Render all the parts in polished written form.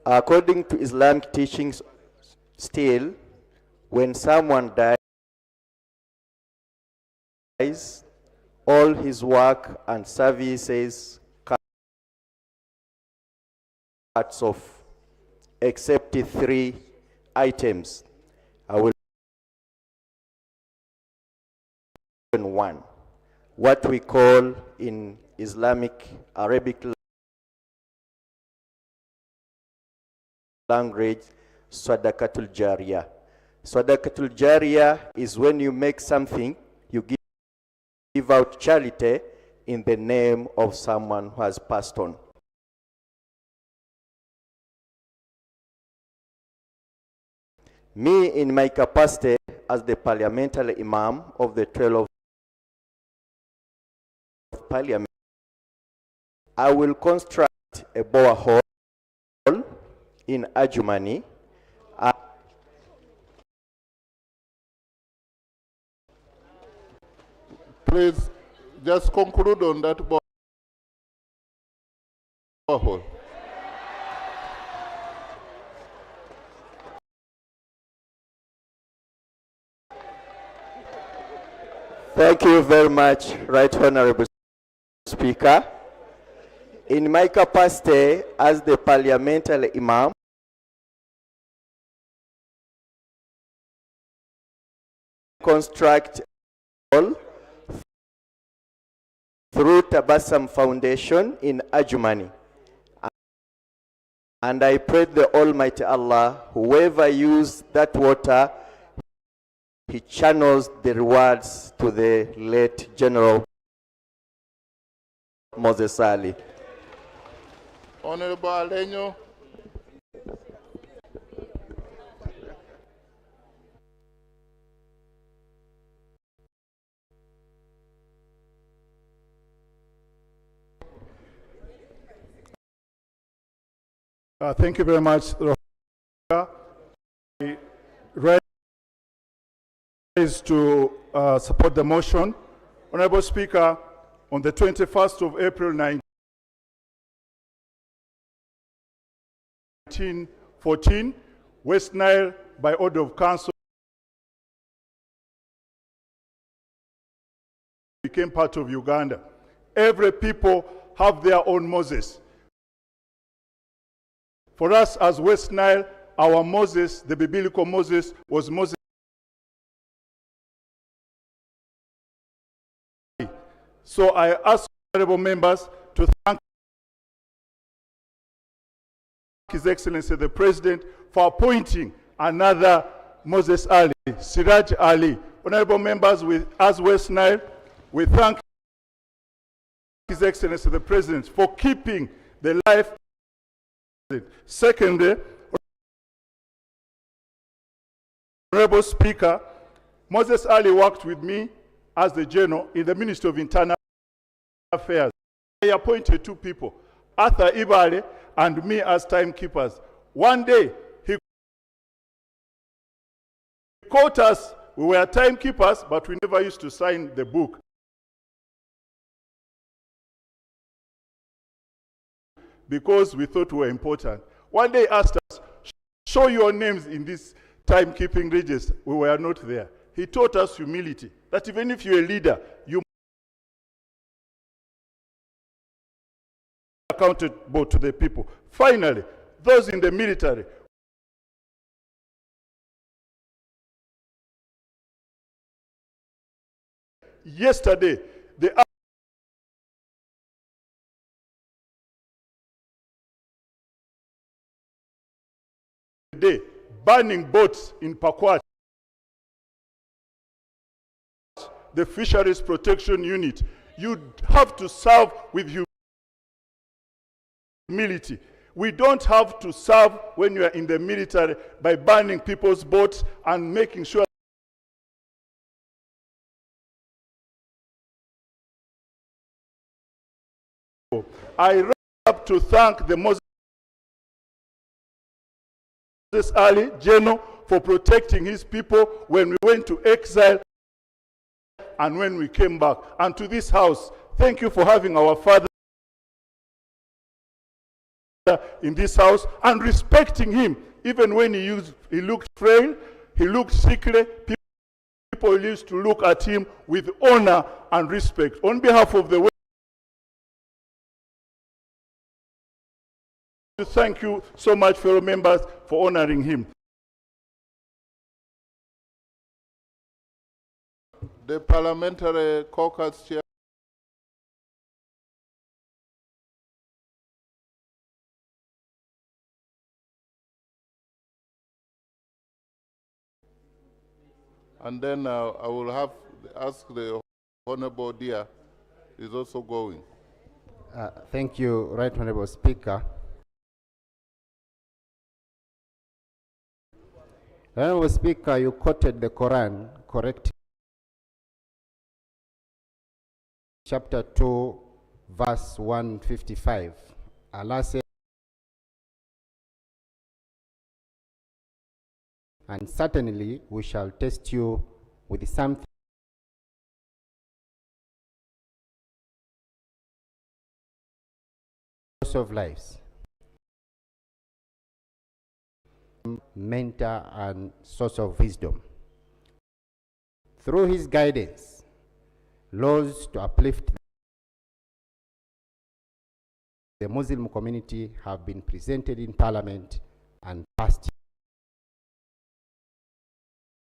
According to Islamic teachings, still, when someone dies, all his work and services cuts off, except the 3 items. I will mention one, what we call in Islamic Arabic language, Sadaqatul Jariyah. Sadaqatul Jariyah is when you make something, you give out charity in the name of someone who has passed on. Me, in my capacity as the parliamentary imam of the 12 of Parliament, I will construct a borehole in Adjumani. Please, just conclude on that borehole. Thank you very much, Right Honorable Speaker. In my capacity as the parliamentary imam, construct all through Tabassum Foundation in Adjumani. And I pray the Almighty Allah, whoever used that water, he channels the rewards to the late General Moses Ali. Honorable Alenyo. Thank you very much. Is to support the motion. Honorable Speaker, on the 21st of April 1914, West Nile, by order of council, became part of Uganda. Every people have their own Moses. For us as West Nile, our Moses, the biblical Moses, was Moses. So I ask honorable members to thank His Excellency the President for appointing another Moses Ali, Siraj Ali. Honorable members, as West Nile, we thank His Excellency the President for keeping the life. Secondly, Honorable Speaker, Moses Ali worked with me as the General in the Ministry of Internal Affairs. I appointed 2 people, Arthur Ibale and me as timekeepers. One day, he caught us. We were timekeepers, but we never used to sign the book. Because we thought we were important. One day he asked us, show your names in this timekeeping register. We were not there. He taught us humility, that even if you're a leader, you are accountable to the people. Finally, those in the military, yesterday, the day burning boats in Pakwach, the Fisheries Protection Unit. You have to serve with humility. We don't have to serve when you are in the military by burning people's boats and making sure I have to thank the Moses Ali General for protecting his people when we went to exile and when we came back. And to this house, thank you for having our father in this house and respecting him, even when he looked frail, he looked sickly. People used to look at him with honor and respect. On behalf of the thank you so much, fellow members, for honoring him. The Parliamentary Caucus Chair. And then I will ask the Honorable Dia is also going. Thank you, Right Honorable Speaker. Honorable Speaker, you quoted the Quran correctly. Chapter 2, verse 155. Allah said, and certainly we shall test you with something of lives, mentor and source of wisdom. Through his guidance, laws to uplift the Muslim community have been presented in Parliament and passed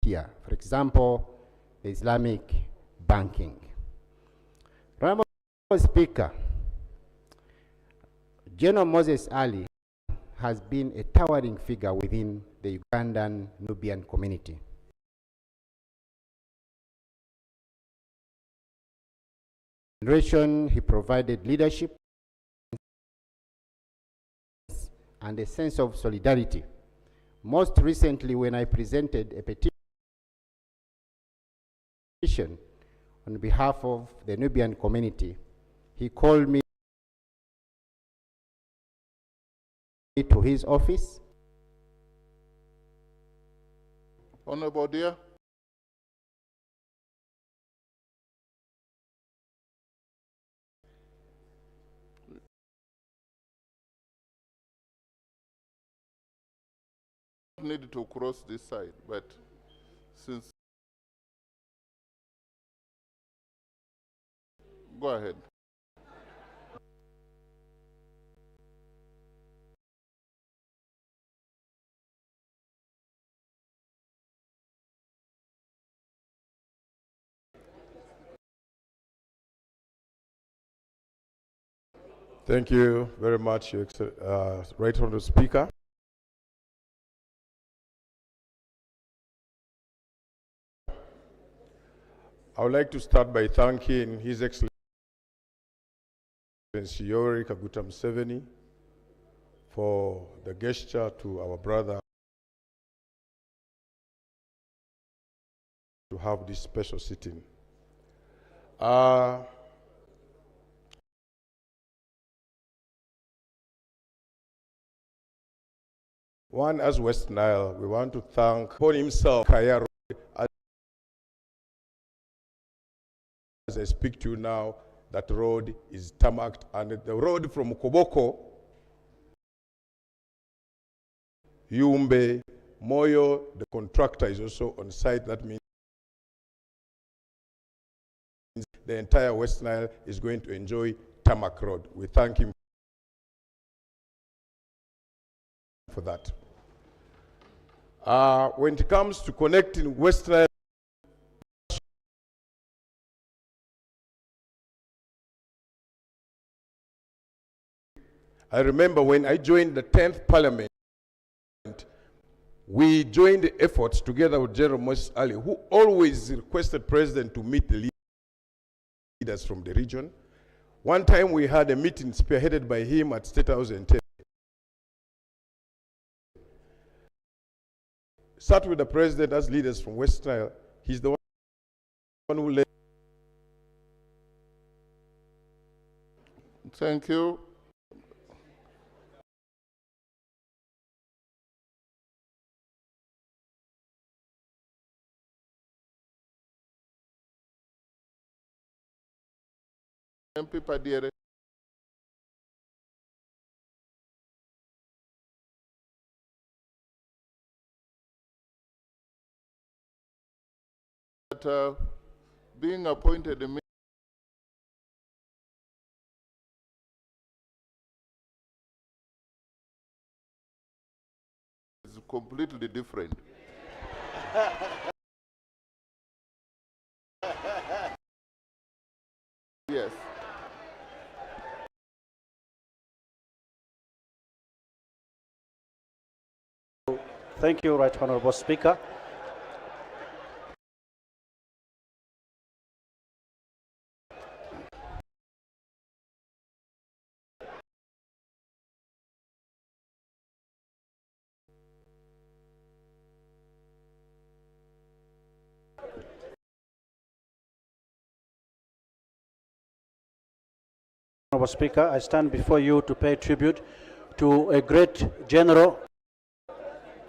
here. For example, the Islamic banking. Honorable Speaker, General Moses Ali has been a towering figure within the Ugandan Nubian community. He provided leadership and a sense of solidarity. Most recently, when I presented a petition on behalf of the Nubian community, he called me to his office. Honorable Dia. Need to cross this side, but since go ahead. Thank you very much, Right Honourable Speaker. I would like to start by thanking His Excellency Yoweri Kaguta Museveni for the gesture to our brother to have this special sitting. One, as West Nile, we want to thank for himself, Kayaro. As I speak to you now, that road is tarmacked, and the road from Koboko, Yumbe, Moyo, the contractor is also on site. That means the entire West Nile is going to enjoy tarmac road. We thank him for that. When it comes to connecting West Nile, I remember when I joined the 10th Parliament, we joined the efforts together with General Moses Ali, who always requested President to meet the leaders from the region. One time we had a meeting spearheaded by him at State House in Entebbe. Sat with the President as leaders from West Nile. He's the one who led. Thank you. MP Padiere. that being appointed a is completely different. Yes. Thank you, Right Honorable Speaker. Honorable Speaker, I stand before you to pay tribute to a great general,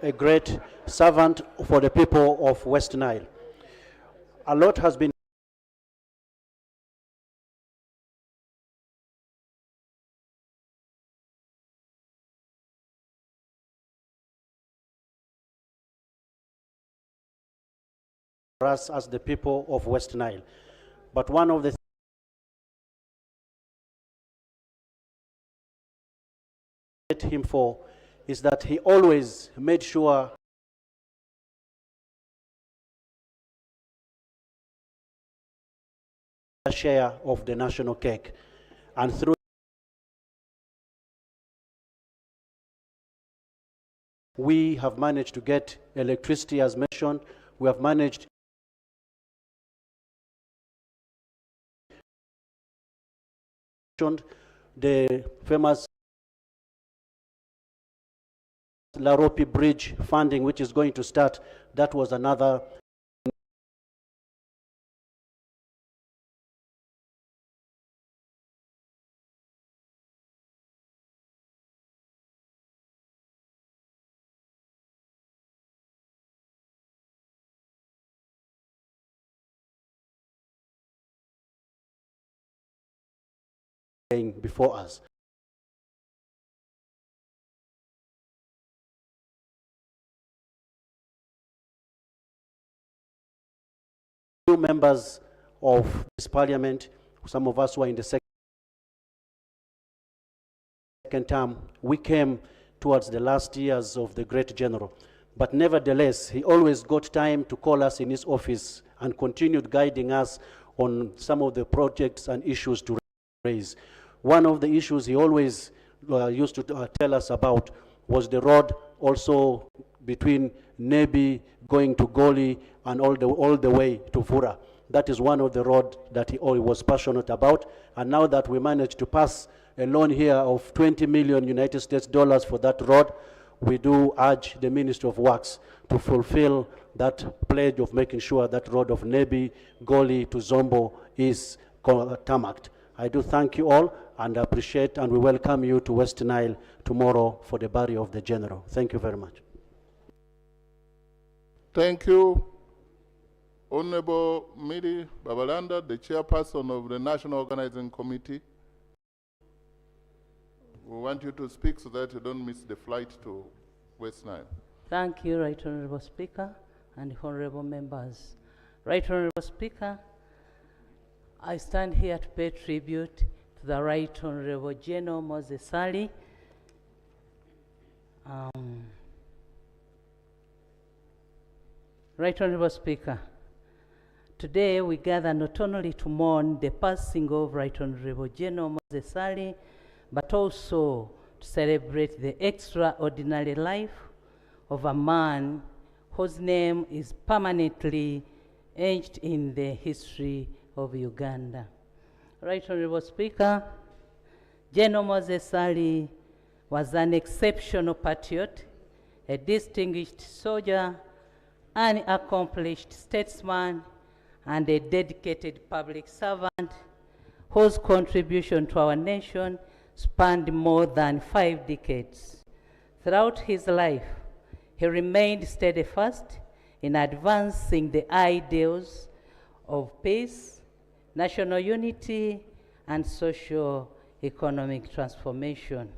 a great servant for the people of West Nile. A lot has been for us as the people of West Nile. But one of the him for is that he always made sure a share of the national cake, and through we have managed to get electricity as mentioned. We have managed the famous Laropi Bridge funding, which is going to start. That was another before us. New members of this parliament, some of us were in the second term, we came towards the last years of the great general. But nevertheless, he always got time to call us in his office and continued guiding us on some of the projects and issues to raise. One of the issues he always used to tell us about was the road also between Nebi going to Goli and all the way to Fura. That is one of the road that he always was passionate about. And now that we managed to pass a loan here of 20 million United States dollars for that road, we do urge the Ministry of Works to fulfill that pledge of making sure that road of Nebi, Goli to Zombo is tarmacked. I do thank you all and appreciate, and we welcome you to West Nile tomorrow for the burial of the general. Thank you very much. Thank you, Honorable Miri Babalanda, the chairperson of the National Organizing Committee. We want you to speak so that you don't miss the flight to West Nile. Thank you, Right Honorable Speaker and honorable members. Right Honorable Speaker, I stand here to pay tribute to the Right Honorable General Moses Ali. Right Honorable Speaker, today we gather not only to mourn the passing of Right Honorable General Moses Ali, but also to celebrate the extraordinary life of a man whose name is permanently etched in the history of Uganda. Right Honorable Speaker, General Moses Ali was an exceptional patriot, a distinguished soldier, an accomplished statesman, and a dedicated public servant whose contribution to our nation spanned more than 5 decades. Throughout his life, he remained steadfast in advancing the ideals of peace, national unity, and socio-economic transformation.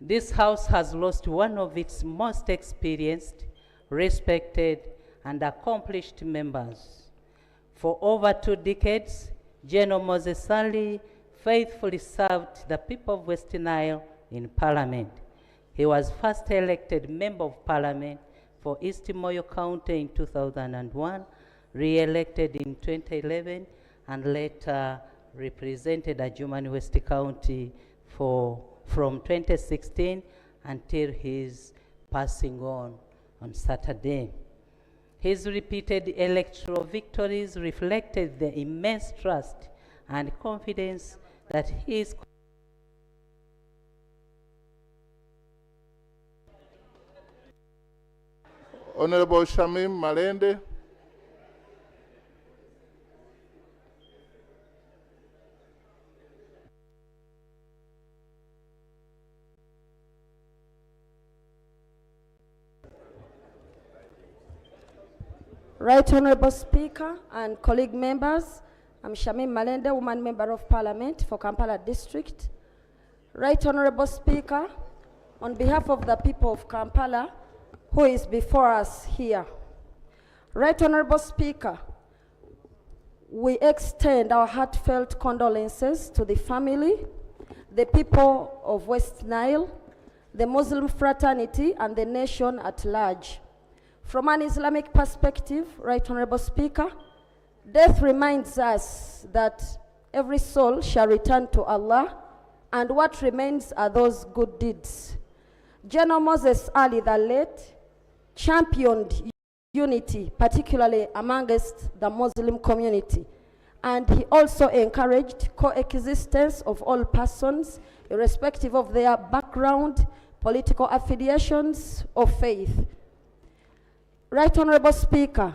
This House has lost one of its most experienced, respected, and accomplished members. For over 2 decades, General Moses Ali faithfully served the people of West Nile in Parliament. He was first elected Member of Parliament for East Moyo County in 2001, re-elected in 2011, and later represented Adjumani West County from 2016 until his passing on Saturday. His repeated electoral victories reflected the immense trust and confidence that his Honorable Shamim Malende. Right Honorable Speaker and colleague members, I'm Shamim Malende, woman member of Parliament for Kampala District. Right Honorable Speaker, on behalf of the people of Kampala, who is before us here. Right Honorable Speaker, we extend our heartfelt condolences to the family, the people of West Nile, the Muslim fraternity, and the nation at large. From an Islamic perspective, Right Honorable Speaker, death reminds us that every soul shall return to Allah, and what remains are those good deeds. General Moses Ali, the late, championed unity, particularly amongst the Muslim community, and he also encouraged coexistence of all persons, irrespective of their background, political affiliations, or faith. Right Honorable Speaker,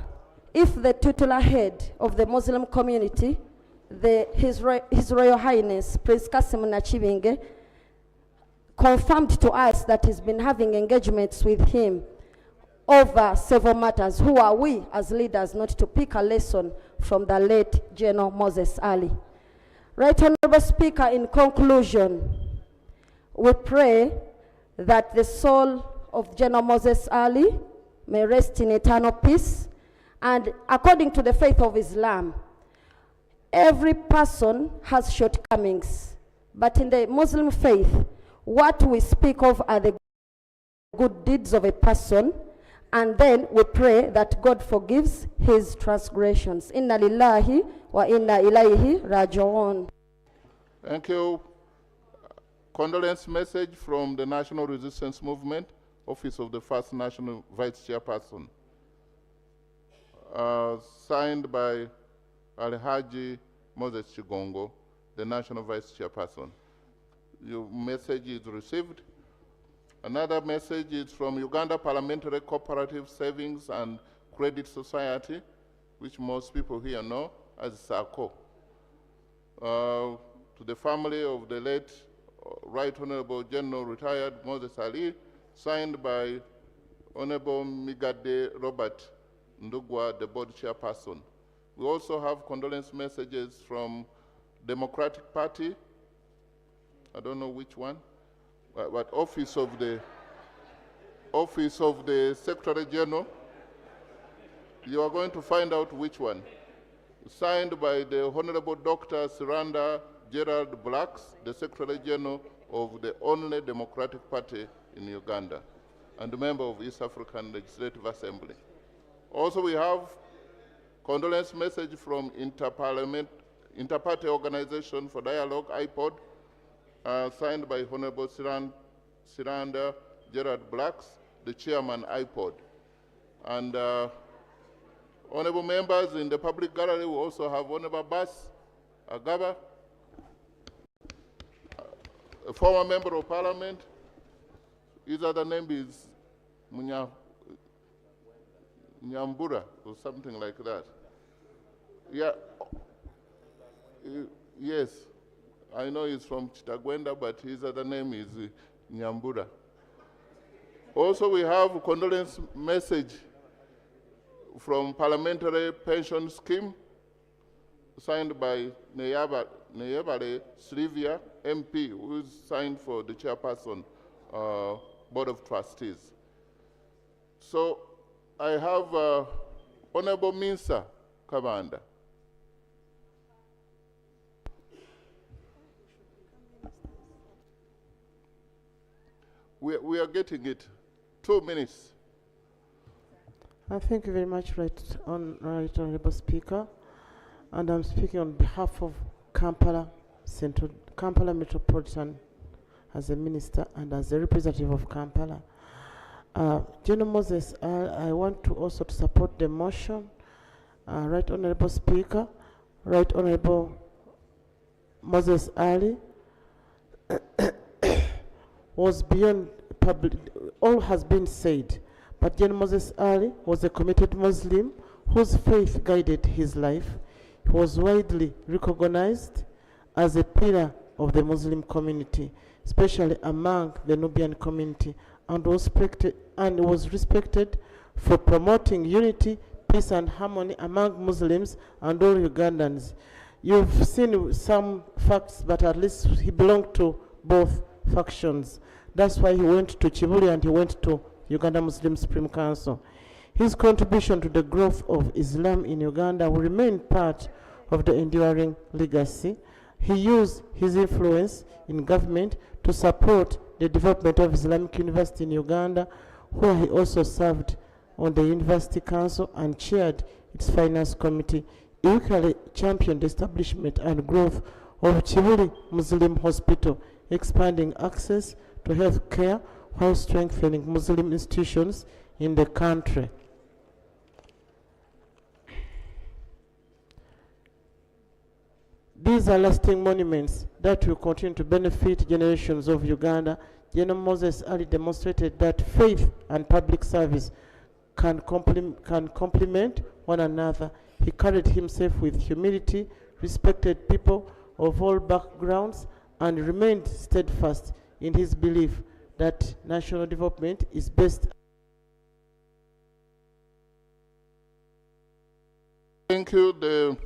if the titular head of the Muslim community, His Royal Highness Prince Kasim Nachibinge, confirmed to us that he's been having engagements with him over several matters, who are we as leaders not to pick a lesson from the late General Moses Ali? Right Honorable Speaker, in conclusion, we pray that the soul of General Moses Ali may rest in eternal peace. And according to the faith of Islam, every person has shortcomings. But in the Muslim faith, what we speak of are the good deeds of a person, and then we pray that God forgives his transgressions. Inna lillahi wa inna ilayhi raji'un. Thank you. Condolence message from the National Resistance Movement, Office of the First National Vice Chairperson. Signed by Alhaji Moses Chigongo, the National Vice Chairperson. Your message is received. Another message is from Uganda Parliamentary Cooperative Savings and Credit Society, which most people here know as SACCO. To the family of the late Right Honorable General Retired Moses Ali, signed by Honorable Migade Robert Ndugwa, the board chairperson. We also have condolence messages from Democratic Party, I don't know which one, but Office of the Secretary General. You are going to find out which one. Signed by the Honorable Dr. Siranda Gerald Blacks, the Secretary General of the only Democratic Party in Uganda, and a member of East African Legislative Assembly. Also, we have condolence message from Interparty Organization for Dialogue, IPOD, signed by Honorable Siranda Gerard Blacks, the chairman, IPOD. And honorable members in the public gallery, we also have Honorable Bas Agaba, a former member of Parliament. His other name is Nyambura or something like that. Yeah. Yes, I know he's from Chitagwenda, but his other name is Nyambura. Also, we have a condolence message from Parliamentary Pension Scheme, signed by Neyabale Sylvia, MP, who is signed for the chairperson, Board of Trustees. So I have Honorable Minsa Kabanda. We are getting it. 2 minutes. Thank you very much, Right Honorable Speaker. And I'm speaking on behalf of Kampala Metropolitan as a minister and as a representative of Kampala. General Moses, I want to also to support the motion. Right Honorable Speaker, Right Honorable Moses Ali was beyond public, all has been said, but General Moses Ali was a committed Muslim whose faith guided his life. He was widely recognized as a pillar of the Muslim community, especially among the Nubian community, and was respected for promoting unity, peace and harmony among Muslims and all Ugandans. You've seen some facts, but at least he belonged to both factions. That's why he went to Chibuli and he went to Uganda Muslim Supreme Council. His contribution to the growth of Islam in Uganda will remain part of the enduring legacy. He used his influence in government to support the development of Islamic University in Uganda, where he also served on the University Council and chaired its finance committee. He equally championed the establishment and growth of Chibuli Muslim Hospital, expanding access to health care while strengthening Muslim institutions in the country. These are lasting monuments that will continue to benefit generations of Uganda. General Moses Ali demonstrated that faith and public service can complement one another. He carried himself with humility, respected people of all backgrounds, and remained steadfast in his belief that national development is best. Thank you. The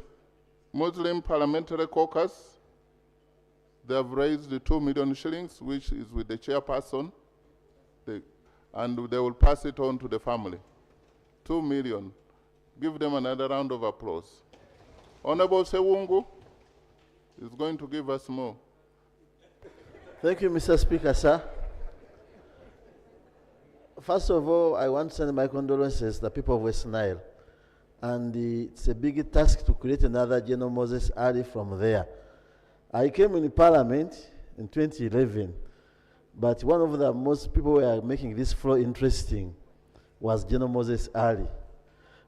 Muslim Parliamentary Caucus, they have raised the 2 million shillings, which is with the chairperson, and they will pass it on to the family. 2 million. Give them another round of applause. Honorable Sewungu is going to give us more. Thank you, Mr. Speaker, sir. First of all, I want to send my condolences to the people of West Nile. And it's a big task to create another General Moses Ali from there. I came in Parliament in 2011, but one of the most people who are making this floor interesting was General Moses Ali.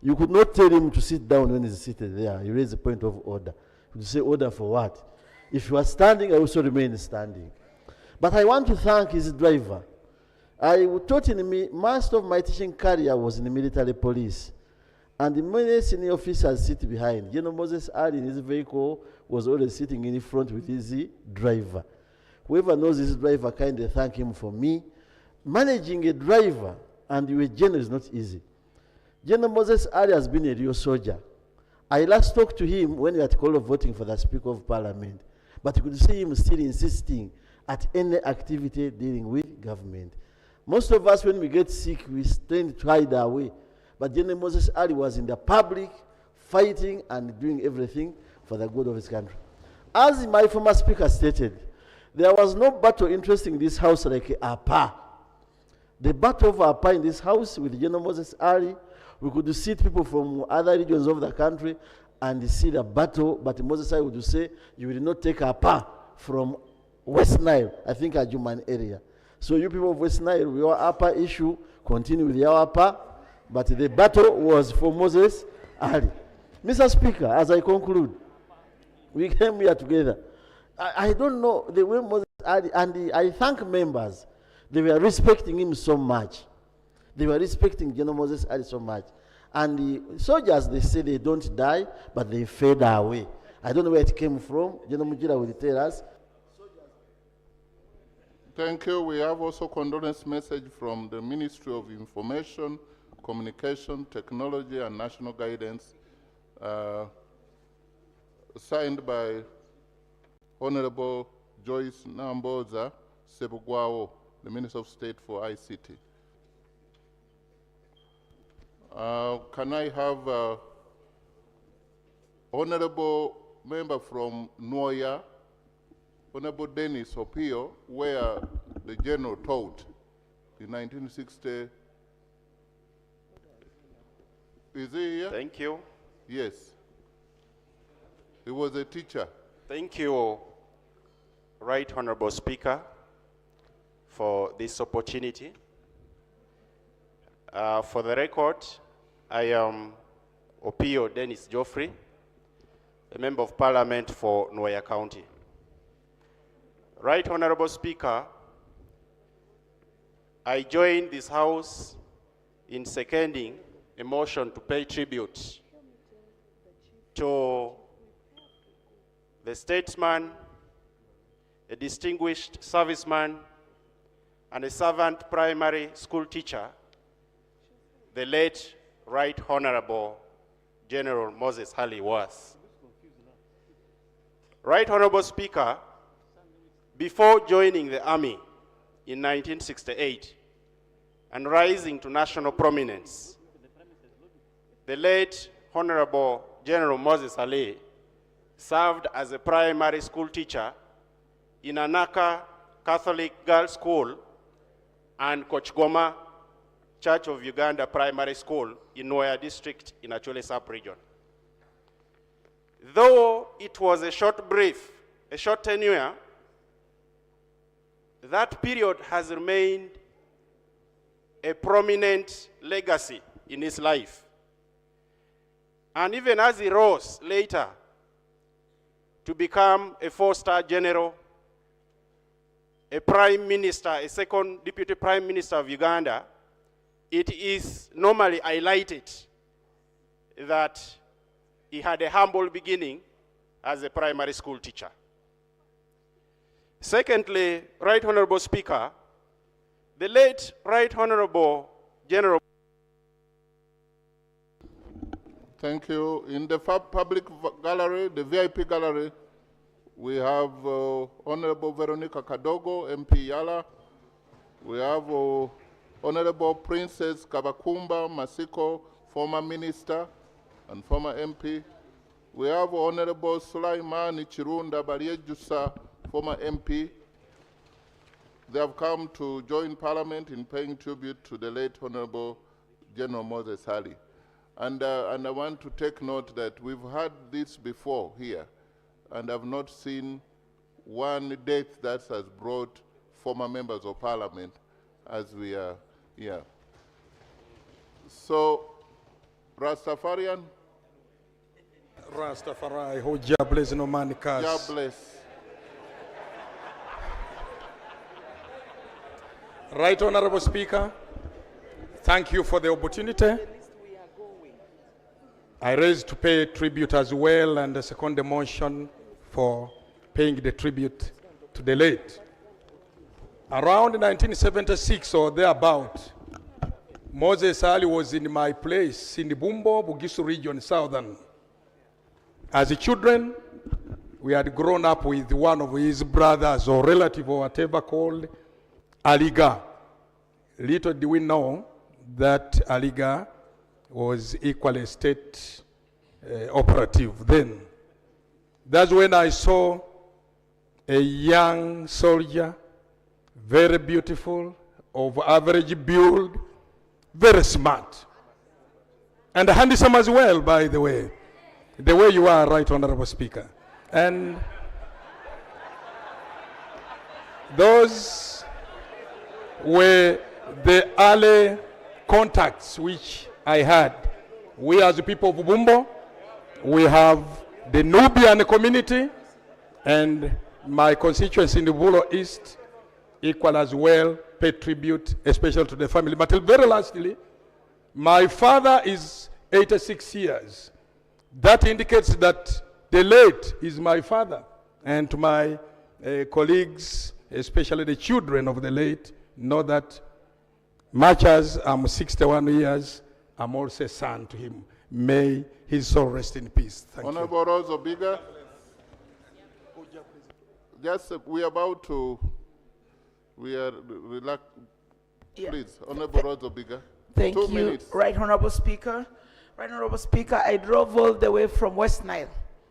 You could not tell him to sit down when he's seated there. He raised a point of order. You say, order for what? If you are standing, I also remain standing. But I want to thank his driver. I taught in me, most of my teaching career was in the military police. And the many senior officers sit behind. General Moses Ali in his vehicle was always sitting in the front with his driver. Whoever knows his driver, kindly thank him for me. Managing a driver and you a general is not easy. General Moses Ali has been a real soldier. I last talked to him when we had call of voting for the Speaker of Parliament. But you could see him still insisting at any activity dealing with government. Most of us, when we get sick, we tend to hide our way. But General Moses Ali was in the public, fighting and doing everything for the good of his country. As my former speaker stated, there was no battle interesting in this house like APA. The battle of APA in this house with General Moses Ali, we could see people from other regions of the country and see the battle, but Moses Ali would say, you will not take APA from West Nile, I think a Juman area. So you people of West Nile, your APA issue, continue with your APA, but the battle was for Moses Ali. Mr. Speaker, as I conclude, we came here together. I don't know the way Moses Ali, and I thank members. They were respecting him so much. They were respecting General Moses Ali so much. And the soldiers, they say they don't die, but they fade away. I don't know where it came from. General Mujira will tell us. Thank you. We have also condolence message from the Ministry of Information, Communication, Technology, and National Guidance, signed by Honorable Joyce Namboza Sebugwao, the Minister of State for ICT. Can I have honorable member from Noya, Honorable Dennis Opio, where the general taught in 1960. Is he here? Thank you. Yes. He was a teacher. Thank you, Right Honorable Speaker, for this opportunity. For the record, I am Opio Dennis Geoffrey, a Member of Parliament for Noya County. Right Honorable Speaker, I joined this House in seconding a motion to pay tribute to the statesman, a distinguished serviceman, and a servant primary school teacher, the late Right Honorable General Moses Hali was. Right Honorable Speaker, before joining the Army in 1968 and rising to national prominence, the late Honorable General Moses Ali served as a primary school teacher in Anaka Catholic Girls' School and Kochgoma Church of Uganda Primary School in Noya District in Achole Sub-Region. Though it was a short tenure, that period has remained a prominent legacy in his life. And even as he rose later to become a 4-star general, a prime minister, a second deputy prime minister of Uganda, it is normally highlighted that he had a humble beginning as a primary school teacher. Secondly, Right Honorable Speaker, the late Right Honorable General. Thank you. In the public gallery, the VIP gallery, we have Honorable Veronica Kadogo, MP Yala. We have Honorable Princess Kabakumba Masiko, former minister and former MP. We have Honorable Sulaiman Chirunda Bariejusa, former MP. They have come to join Parliament in paying tribute to the late Honorable General Moses Ali. And I want to take note that we've had this before here, and I've not seen one death that has brought former members of Parliament as we are here. So, Rastafarian? Rastafari, who Jah bless no man curse. Jah bless. Right Honorable Speaker, thank you for the opportunity. I raised to pay tribute as well and second the motion for paying the tribute to the late. Around 1976 or thereabout, Moses Ali was in my place in the Bumbo, Bugisu region, southern. As a children, we had grown up with one of his brothers or relative or whatever called Aliga. Little do we know that Aliga was equally state operative then. That's when I saw a young soldier, very beautiful, of average build, very smart, and handsome as well, by the way you are, Right Honorable Speaker. And those were the early contacts which I had. We as the people of Bumbo, we have the Nubian community, and my constituency in the Bulo East equal as well, pay tribute, especially to the family. But very lastly, my father is 86 years. That indicates that the late is my father. And to my colleagues, especially the children of the late, know that much as I'm 61 years, I'm also a son to him. May his soul rest in peace. Thank you. Honorable Rose Obiga. Just, we are about to, we are relaxed. Yeah. Please, Honorable Rose Obiga. Thank 2 you, minutes. Right Honorable Speaker. Right Honorable Speaker, I drove all the way from West Nile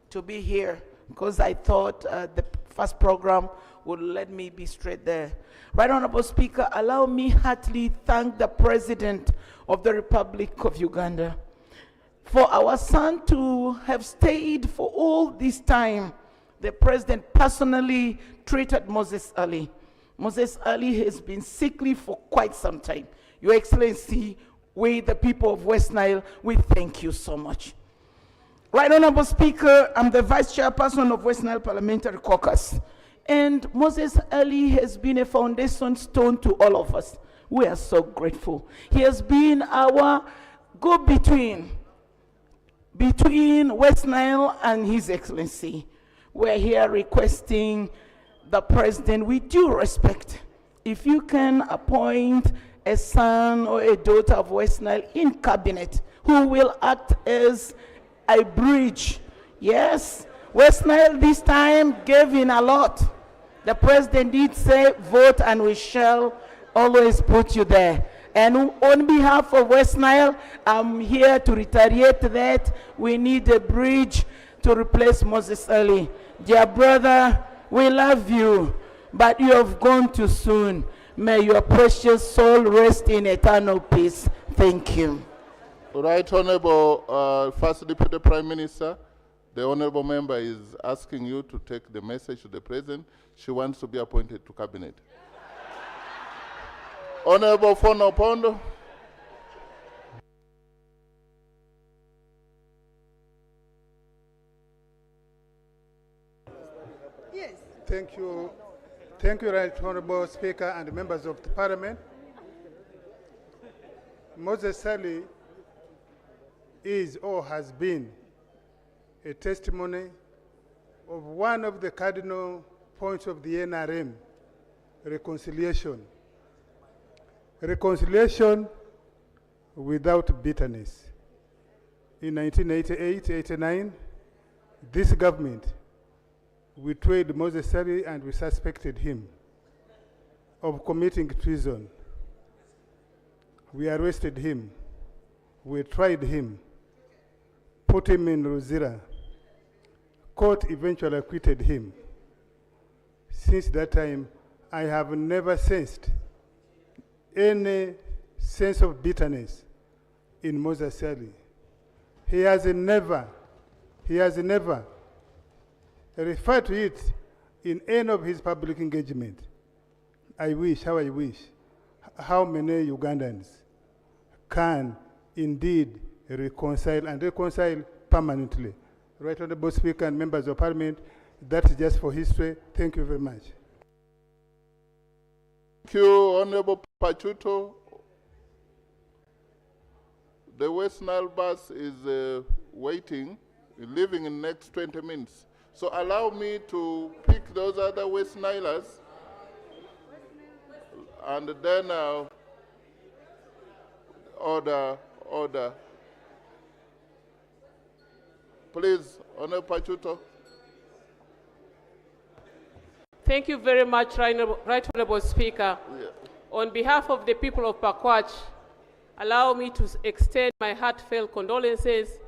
to be here because I thought the first program would let me be straight there. Right Honorable Speaker, allow me heartily thank the President of the Republic of Uganda for our son to have stayed for all this time. The President personally treated Moses Ali. Moses Ali has been sickly for quite some time. Your Excellency, we, the people of West Nile, we thank you so much. Right Honorable Speaker, I'm the Vice Chairperson of West Nile Parliamentary Caucus. And Moses Ali has been a foundation stone to all of us. We are so grateful. He has been our go-between between West Nile and His Excellency. We're here requesting the President, with due respect, if you can appoint a son or a daughter of West Nile in cabinet who will act as a bridge. Yes, West Nile this time gave in a lot. The President did say, vote and we shall always put you there. And on behalf of West Nile, I'm here to reiterate that we need a bridge to replace Moses Ali. Dear brother, we love you, but you have gone too soon. May your precious soul rest in eternal peace. Thank you. Right Honorable First Deputy Prime Minister, the Honorable Member is asking you to take the message to the President. She wants to be appointed to Cabinet. Honorable Fono Pondo. Yes. Thank you. Thank you, Right Honorable Speaker and members of the Parliament. Moses Ali is or has been a testimony of one of the cardinal points of the NRM, reconciliation. Reconciliation without bitterness. In 1988-89, this government, we tried Moses Ali and we suspected him of committing treason. We arrested him. We tried him, put him in Ruzira. Court eventually acquitted him. Since that time, I have never sensed any sense of bitterness in Moses Ali. He has never referred to it in any of his public engagement. How many Ugandans can indeed reconcile permanently. Right Honorable Speaker and members of Parliament, that's just for history. Thank you very much. Thank you, Honorable Pachuto. The West Nile bus is waiting, leaving in the next 20 minutes. So allow me to pick those other West Nilers, and then order. Please, Honorable Pachuto. Thank you very much, Right Honorable Speaker. Yeah. On behalf of the people of Pakwach, allow me to extend my heartfelt condolences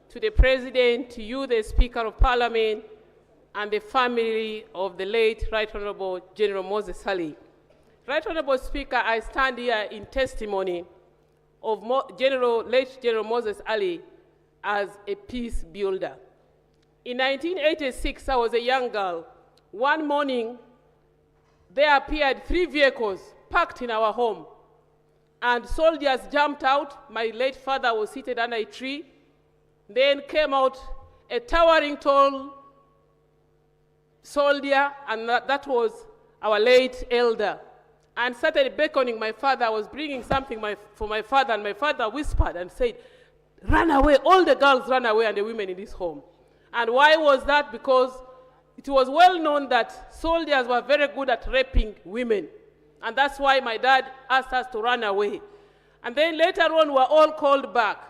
to the President, to you, the Speaker of Parliament, and the family of the late Right Honorable General Moses Ali. Right Honorable Speaker, I stand here in testimony of late General Moses Ali as a peace builder. In 1986, I was a young girl. One morning, there appeared 3 vehicles parked in our home, and soldiers jumped out. My late father was seated under a tree. Then came out a towering, tall soldier, and that was our late elder, and started beckoning my father. I was bringing something for my father, and my father whispered and said, "Run away." All the girls ran away and the women in this home. And why was that? Because it was well known that soldiers were very good at raping women. And that's why my dad asked us to run away. And then later on, we were all called back.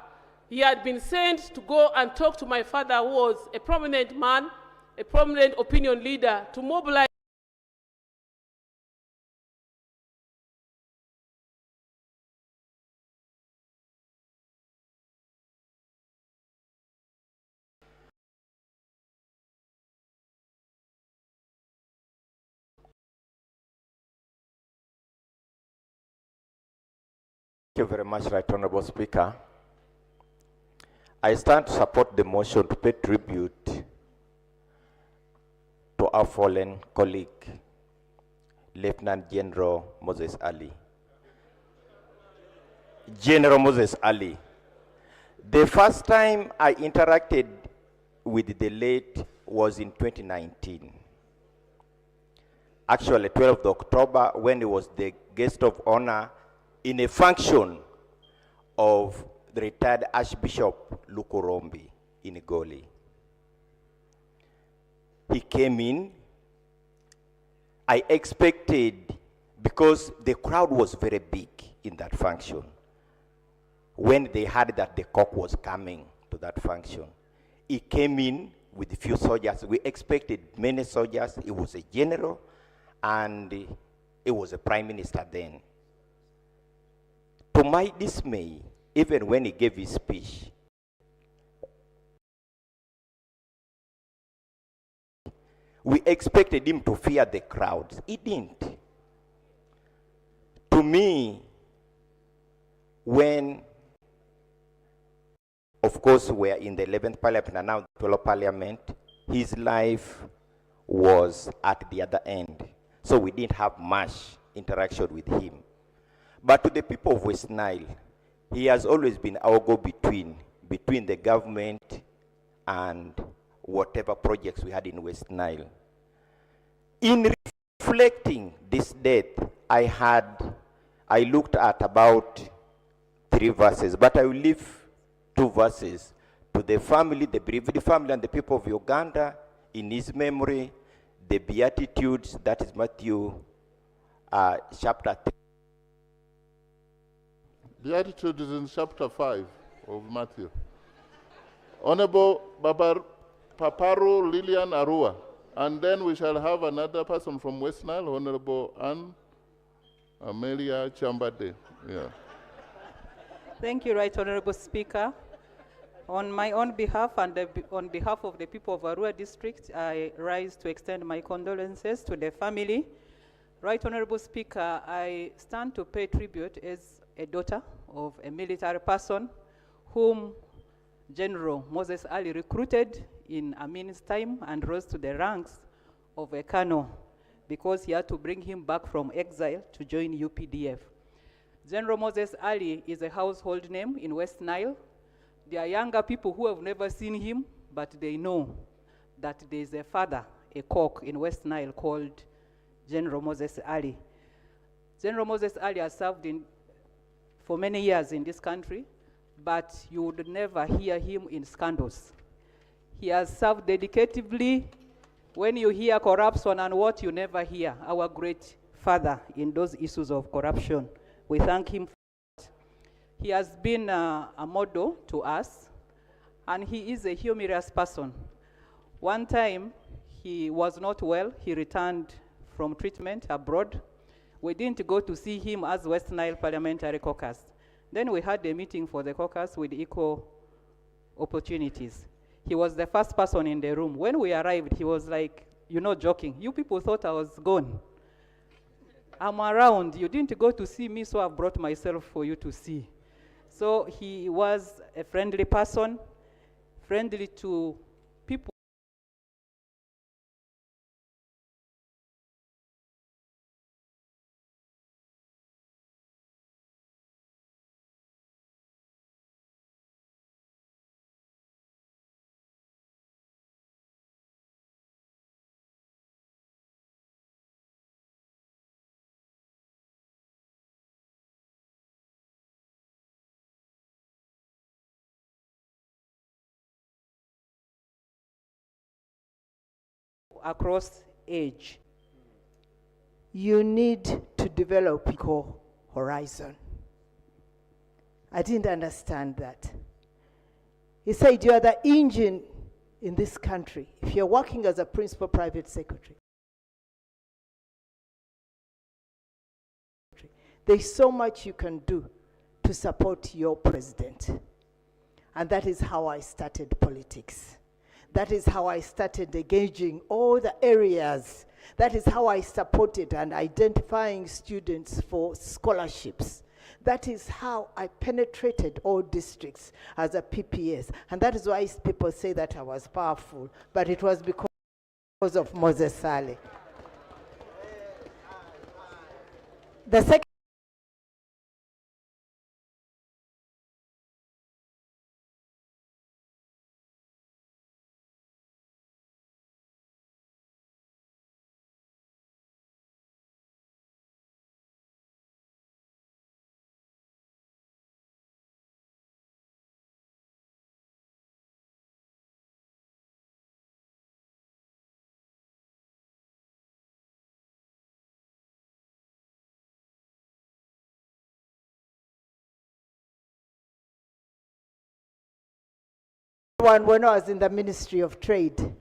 He had been sent to go and talk to my father, who was a prominent man, a prominent opinion leader, to mobilize you very much, Right Honorable Speaker. I stand to support the motion to pay tribute to our fallen colleague, Lieutenant General Moses Ali. General Moses Ali. The first time I interacted with the late was in 2019. Actually, 12th October, when he was the guest of honor in a function of the retired Archbishop Lukurombi in Goli. He came in. I expected, because the crowd was very big in that function, when they heard that the cock was coming to that function, he came in with a few soldiers. We expected many soldiers. He was a general, and he was a prime minister then. To my dismay, even when he gave his speech, we expected him to fear the crowds. He didn't. To me, when, of course, we are in the 11th Parliament and now the 12th Parliament, his life was at the other end. So we didn't have much interaction with him. But to the people of West Nile, he has always been our go-between, between the government and whatever projects we had in West Nile. In reflecting this death, I looked at about 3 verses, but I will leave 2 verses to the family, the bereaved family and the people of Uganda in his memory, the Beatitudes, that is Matthew chapter 3. Beatitude is in chapter 5 of Matthew. Honorable Paparu Lilian Arua. And then we shall have another person from West Nile, Honorable Anne Amelia Chambade. Yeah. Thank you, Right Honorable Speaker. On my own behalf and on behalf of the people of Arua District, I rise to extend my condolences to the family. Right Honorable Speaker, I stand to pay tribute as a daughter of a military person whom General Moses Ali recruited in Amin's time and rose to the ranks of a colonel because he had to bring him back from exile to join UPDF. General Moses Ali is a household name in West Nile. There are younger people who have never seen him, but they know that there is a father, a cock in West Nile called General Moses Ali. General Moses Ali has served for many years in this country, but you would never hear him in scandals. He has served dedicatively. When you hear corruption and what, you never hear our great father in those issues of corruption. We thank him for that. He has been a model to us, and he is a humorous person. One time, he was not well. He returned from treatment abroad. We didn't go to see him as West Nile Parliamentary Caucus. Then we had a meeting for the caucus with equal opportunities. He was the first person in the room. When we arrived, he was like, joking. You people thought I was gone. I'm around. You didn't go to see me, so I've brought myself for you to see. So he was a friendly person, friendly to people. Across age. You need to develop equal horizon. I didn't understand that. He said you are the engine in this country. If you're working as a principal private secretary, there's so much you can do to support your president. And that is how I started politics. That is how I started engaging all the areas. That is how I supported and identifying students for scholarships. That is how I penetrated all districts as a PPS. And that is why people say that I was powerful, but it was because of Moses Ali. The second one, when I was in the Ministry of Trade,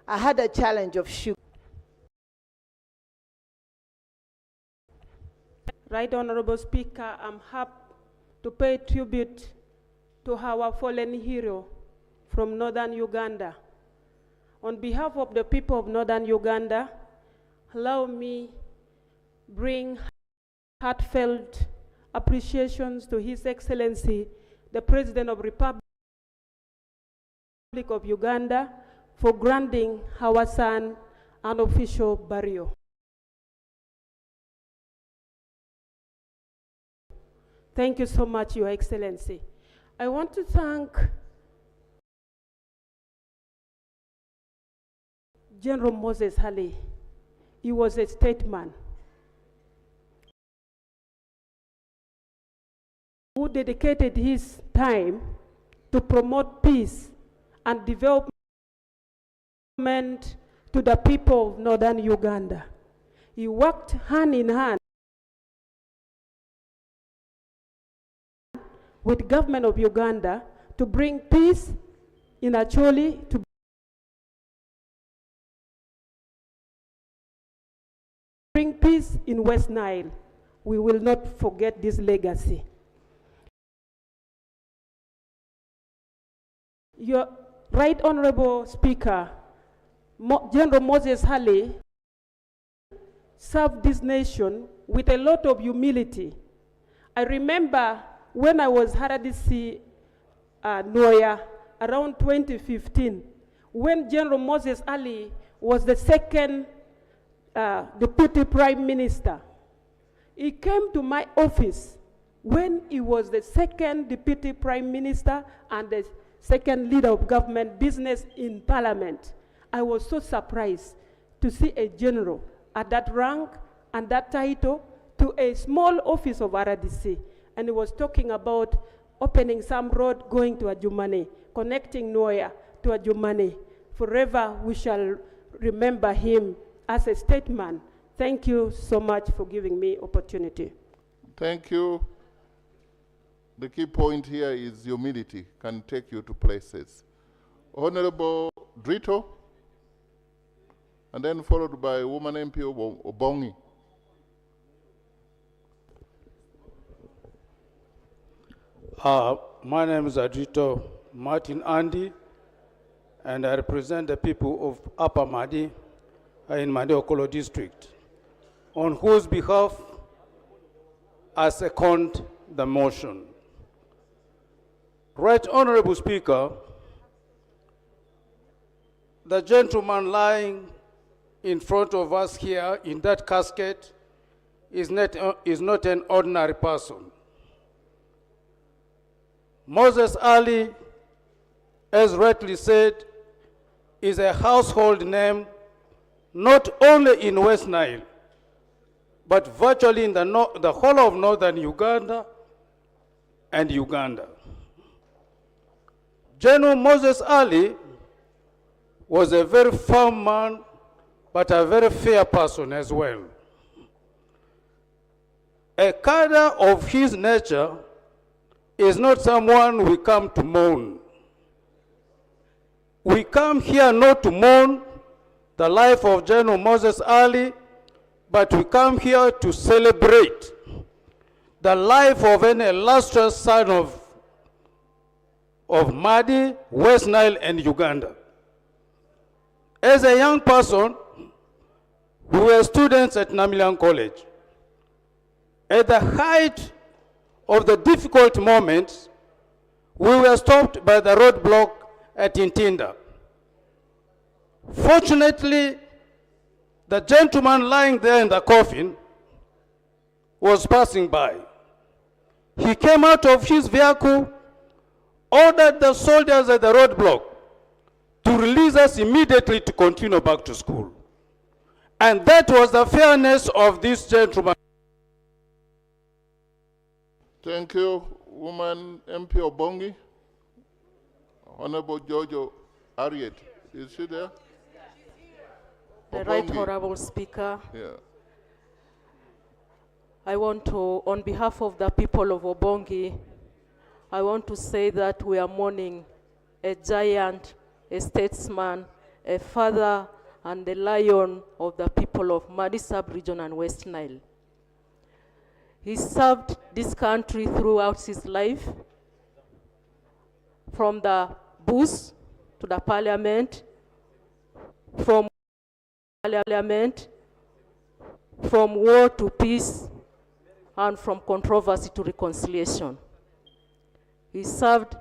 I had a challenge of sugar. Right Honorable Speaker, I'm happy to pay tribute to our fallen hero from northern Uganda. On behalf of the people of northern Uganda, allow me bring heartfelt appreciations to His Excellency, the President of Republic of Uganda, for granting our son an official burial. Thank you so much, Your Excellency. I want to thank General Moses Ali. He was a statesman who dedicated his time to promote peace and development to the people of northern Uganda. He worked hand in hand with government of Uganda to bring peace in Acholi, to bring peace in West Nile. We will not forget this legacy. Your Right Honorable Speaker, General Moses Ali served this nation with a lot of humility. I remember when I was RDC Noya around 2015, when General Moses Ali was the second Deputy Prime Minister. He came to my office when he was the second Deputy Prime Minister and the second leader of government business in Parliament. I was so surprised to see a general at that rank and that title to a small office of RDC. And he was talking about opening some road going to Adjumani, connecting Noya to Adjumani. Forever we shall remember him as a statesman. Thank you so much for giving me opportunity. Thank you. The key point here is humility can take you to places. Honorable Drito, and then followed by woman MP Obongi. My name is Adrito Martin Andy, and I represent the people of Upper Madi in Madi Okolo district, on whose behalf I second the motion. Right Honorable Speaker, the gentleman lying in front of us here in that casket is not an ordinary person. Moses Ali, as rightly said, is a household name not only in West Nile, but virtually in the whole of northern Uganda and Uganda. General Moses Ali was a very firm man, but a very fair person as well. A cadre of his nature is not someone we come to mourn. We come here not to mourn the life of General Moses Ali, but we come here to celebrate the life of an illustrious son of Madi, West Nile, and Uganda. As a young person, we were students at Namilan College. At the height of the difficult moment, we were stopped by the roadblock at Intinda. Fortunately, the gentleman lying there in the coffin was passing by. He came out of his vehicle, ordered the soldiers at the roadblock to release us immediately to continue back to school. And that was the fairness of this gentleman. Thank you, woman MP Obongi. Honorable Jojo Ariet, is she there? The Right Obongi. Honorable Speaker, Yeah. I want to, on behalf of the people of Obongi, I want to say that we are mourning a giant, a statesman, a father, and the lion of the people of Madi Sub-Region and West Nile. He served this country throughout his life, from the bush to the parliament, from parliament, from war to peace, and from controversy to reconciliation. He served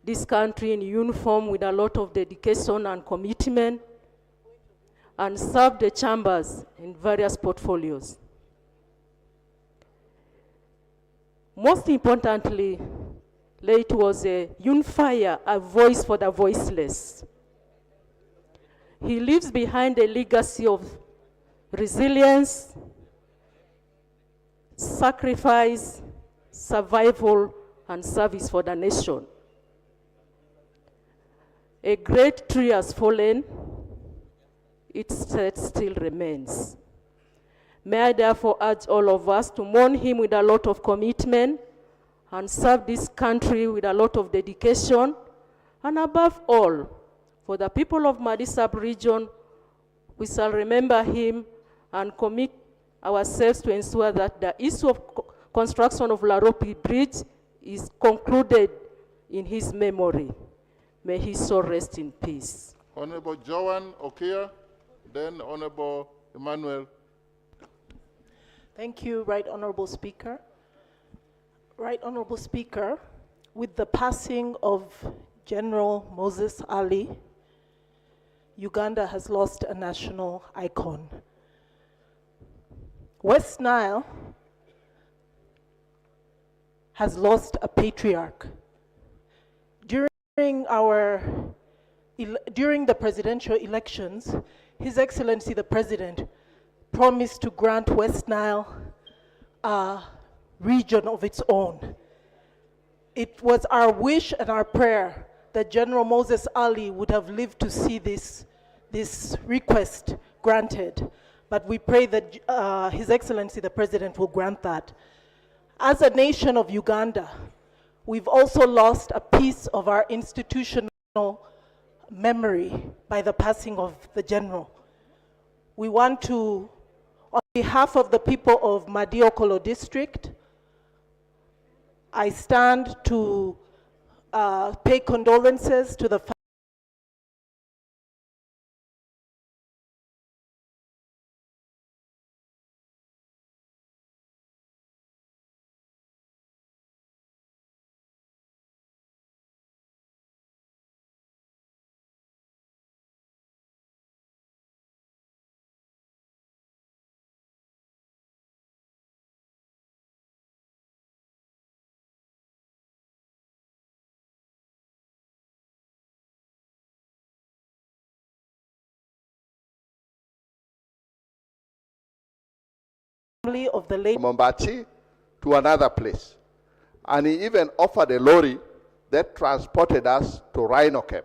this country in uniform with a lot of dedication and commitment, and served the chambers in various portfolios. Most importantly, Late was a unifier, a voice for the voiceless. He leaves behind a legacy of resilience, sacrifice, survival, and service for the nation. A great tree has fallen, its state still remains. May I therefore urge all of us to mourn him with a lot of commitment and serve this country with a lot of dedication, and above all, for the people of Madi Sub-Region, we shall remember him and commit ourselves to ensure that the issue of construction of Laropi Bridge is concluded in his memory. May his soul rest in peace. Honorable Joan Okia, then Honorable Emmanuel. Thank you, Right Honorable Speaker. Right Honorable Speaker, with the passing of General Moses Ali, Uganda has lost a national icon. West Nile has lost a patriarch. During the presidential elections, His Excellency the President promised to grant West Nile a region of its own. It was our wish and our prayer that General Moses Ali would have lived to see this request granted. But we pray that His Excellency the President will grant that. As a nation of Uganda, we've also lost a piece of our institutional memory by the passing of the General. We want to, on behalf of the people of Madiokolo District, I stand to pay condolences to the family of the late Mombachi to another place. And he even offered a lorry that transported us to Rhino Camp.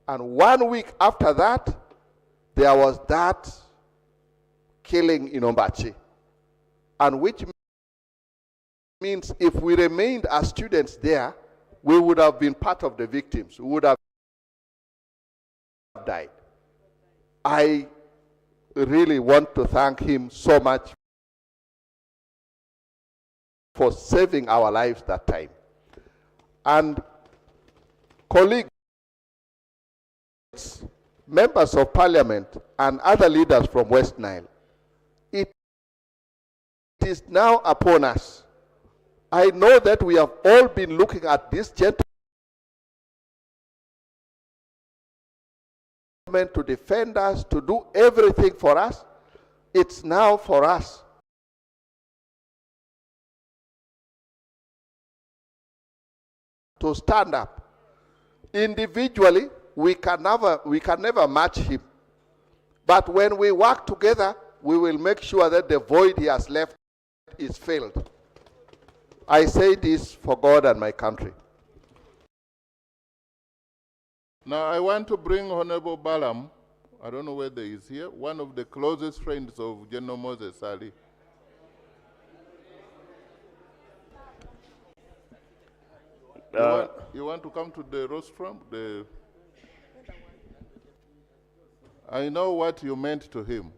And 1 week after that, there was that killing in Mombachi. And which means if we remained as students there, we would have been part of the victims. We would have died. I really want to thank him so much for saving our lives that time. And colleagues, members of parliament, and other leaders from West Nile, it is now upon us I know that we have all been looking at this gentleman to defend us, to do everything for us. It's now for us to stand up. Individually, we can never match him. But when we work together, we will make sure that the void he has left is filled. I say this for God and my country. Now I want to bring Honorable Balaam, I don't know whether he's here, one of the closest friends of General Moses Ali. You want to come to the rostrum? I know what you meant to him.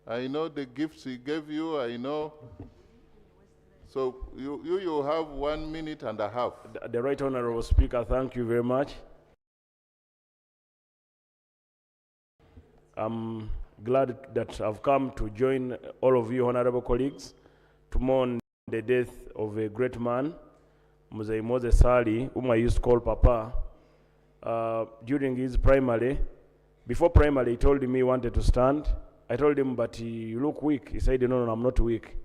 I know the gifts he gave you, I know. So you have 1 minute and a half. The Right Honorable Speaker, thank you very much. I'm glad that I've come to join all of you honorable colleagues to mourn the death of a great man, Mzee Moses Ali, whom I used to call Papa. During his primary, before primary, he told me he wanted to stand. I told him, but you look weak. He said, no, I'm not weak.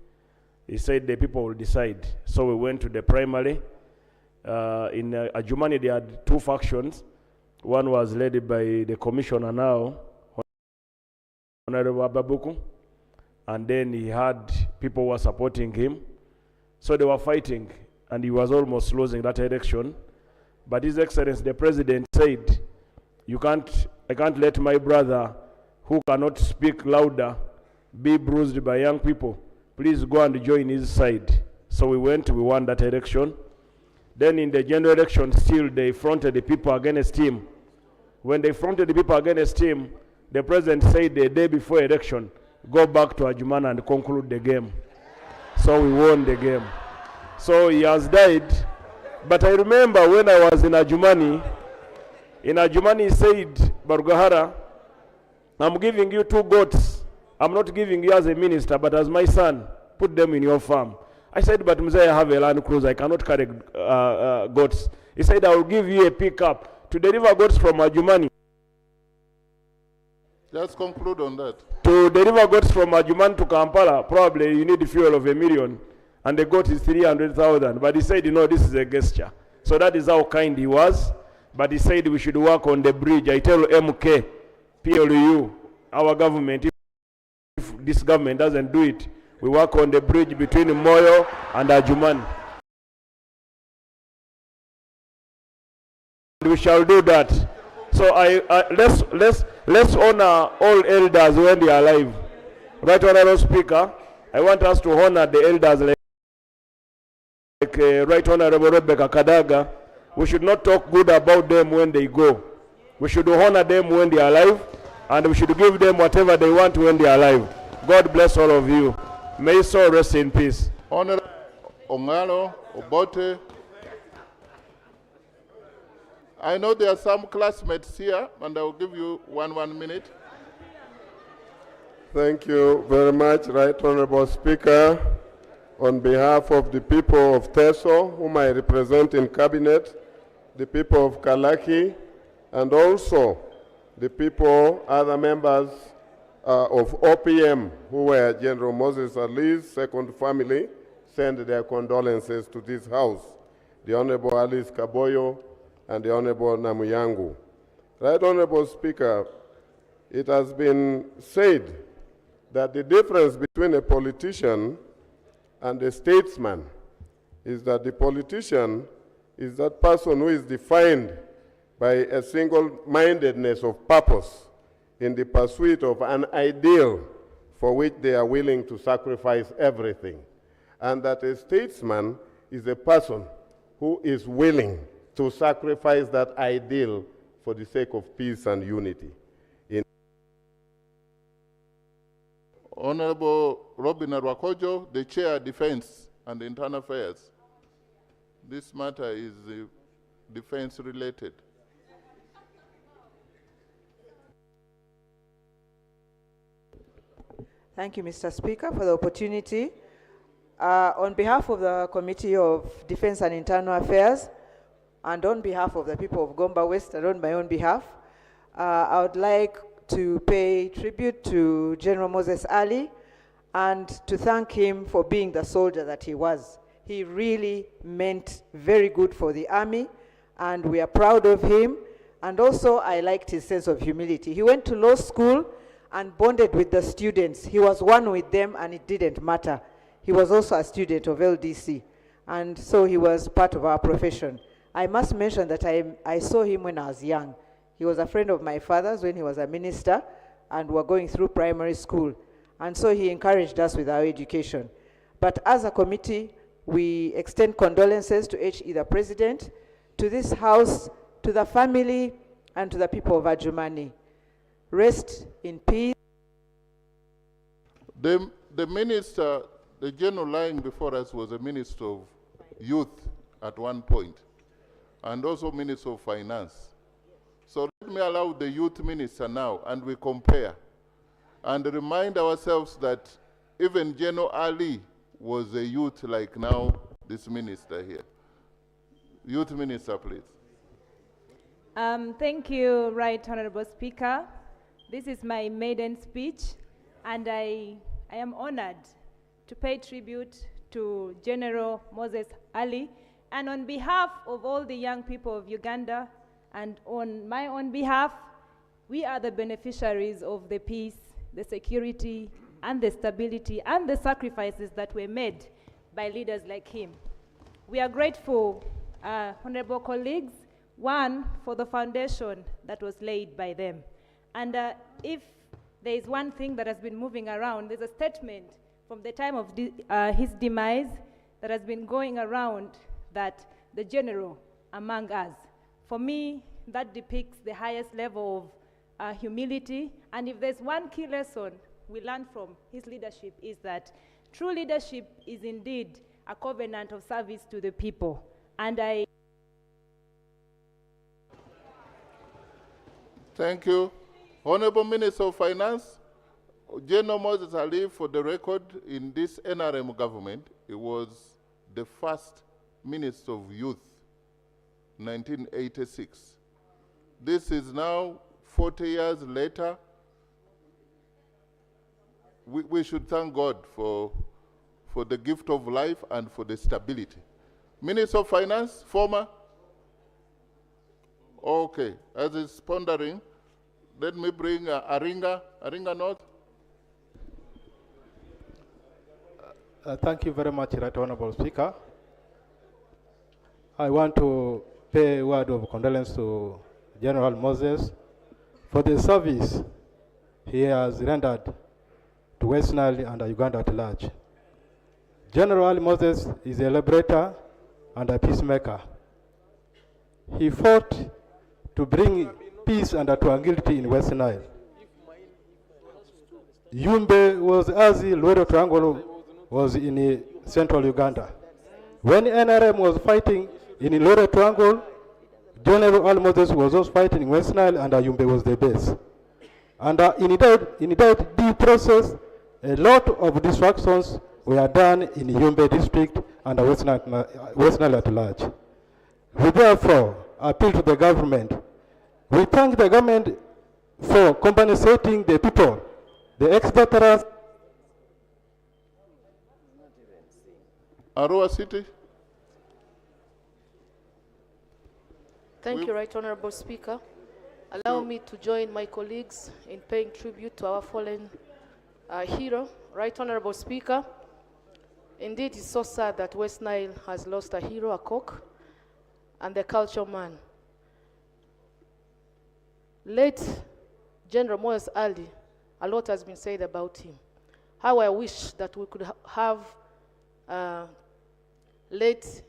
He said the people will decide. So we went to the primary. In Adjumani, they had two factions. One was led by the commissioner now, Honorable Ababuku, and then he had people who were supporting him. So they were fighting, and he was almost losing that election. But His Excellency, the President, said, I can't let my brother, who cannot speak louder, be bruised by young people. Please go and join his side. So we won that election. Then in the general election, still they fronted the people against him. When they fronted the people against him, the president said the day before election, go back to Adjumani and conclude the game. So we won the game. So he has died. But I remember when I was in Adjumani he said, Barugahara, I'm giving you 2 goats. I'm not giving you as a minister, but as my son. Put them in your farm. I said, but Mzee, I have a Land Cruiser. I cannot carry goats. He said, I will give you a pickup to deliver goats from Adjumani. Just conclude on that. To deliver goats from Adjumani to Kampala, probably you need a fuel of $1 million, and the goat is 300,000. But he said, this is a gesture. So that is how kind he was. But he said we should work on the bridge. I tell MK, PLU, our government, if this government doesn't do it, we work on the bridge between Moyo and Adjumani. We shall do that. So let's honor all elders when they are alive. Right Honorable Speaker, I want us to honor the elders like Right Honorable Rebecca Kadaga. We should not talk good about them when they go. We should honor them when they are alive, and we should give them whatever they want when they are alive. God bless all of you. May your soul rest in peace. Honorable Ongalo, Obote. I know there are some classmates here, and I will give you one minute. Thank you very much, Right Honorable Speaker. On behalf of the people of Teso, whom I represent in Cabinet, the people of Kalaki, and also the people, other members of OPM, who were General Moses Ali's second family, send their condolences to this house. The Honorable Alice Kaboyo and the Honorable Namuyangu. Right Honorable Speaker, it has been said that the difference between a politician and a statesman is that the politician is that person who is defined by a single-mindedness of purpose in the pursuit of an ideal for which they are willing to sacrifice everything. And that a statesman is a person who is willing to sacrifice that ideal for the sake of peace and unity. Honorable Robin Arwakojo, the Chair, Defense and Internal Affairs. This matter is defense related. Thank you, Mr. Speaker, for the opportunity. On behalf of the Committee of Defense and Internal Affairs, and on behalf of the people of Gomba West and on my own behalf, I would like to pay tribute to General Moses Ali and to thank him for being the soldier that he was. He really meant very good for the army, and we are proud of him. And also, I liked his sense of humility. He went to law school and bonded with the students. He was one with them, and it didn't matter. He was also a student of LDC, and so he was part of our profession. I must mention that I saw him when I was young. He was a friend of my father's when he was a minister, and we were going through primary school. And so he encouraged us with our education. But as a committee, we extend condolences to HE, the President, to this House, to the family, and to the people of Adjumani. Rest in peace. The minister, the general lying before us was a minister of youth at one point, and also minister of finance. So let me allow the youth minister now, and we compare, and remind ourselves that even General Ali was a youth like now this minister here. Youth minister, please. Thank you, Right Honorable Speaker. This is my maiden speech, and I am honored to pay tribute to General Moses Ali. And on behalf of all the young people of Uganda, and on my own behalf, we are the beneficiaries of the peace, the security, and the stability, and the sacrifices that were made by leaders like him. We are grateful, honorable colleagues, one, for the foundation that was laid by them. And if there is one thing that has been moving around, there's a statement from the time of his demise that has been going around that the general among us. For me, that depicts the highest level of humility. And if there's one key lesson we learn from his leadership, is that true leadership is indeed a covenant of service to the people. And Thank you. Honorable Minister of Finance, General Moses Ali, for the record, in this NRM government, he was the first Minister of Youth, 1986. This is now 40 years later. We should thank God for the gift of life and for the stability. Minister of Finance, former? Okay, as is pondering, let me bring Aringa North. Thank you very much, Right Honorable Speaker. I want to pay a word of condolence to General Moses for the service he has rendered to West Nile and Uganda at large. General Moses is a liberator and a peacemaker. He fought to bring peace and tranquility in West Nile. Yumbe was as the Luero Triangle was in central Uganda. When NRM was fighting in Luero Triangle, General Moses was also fighting in West Nile, and Yumbe was the base. And in that due process, a lot of distractions were done in Yumbe district and West Nile at large. We therefore appeal to the government. We thank the government for compensating the people, the ex-veterans. Arua City. Thank you, Right Honorable Speaker. Allow me to join my colleagues in paying tribute to our fallen hero. Right Honorable Speaker, indeed it's so sad that West Nile has lost a hero, a cock, and a culture man. Late General Moses Ali, a lot has been said about him. How I wish that we could have late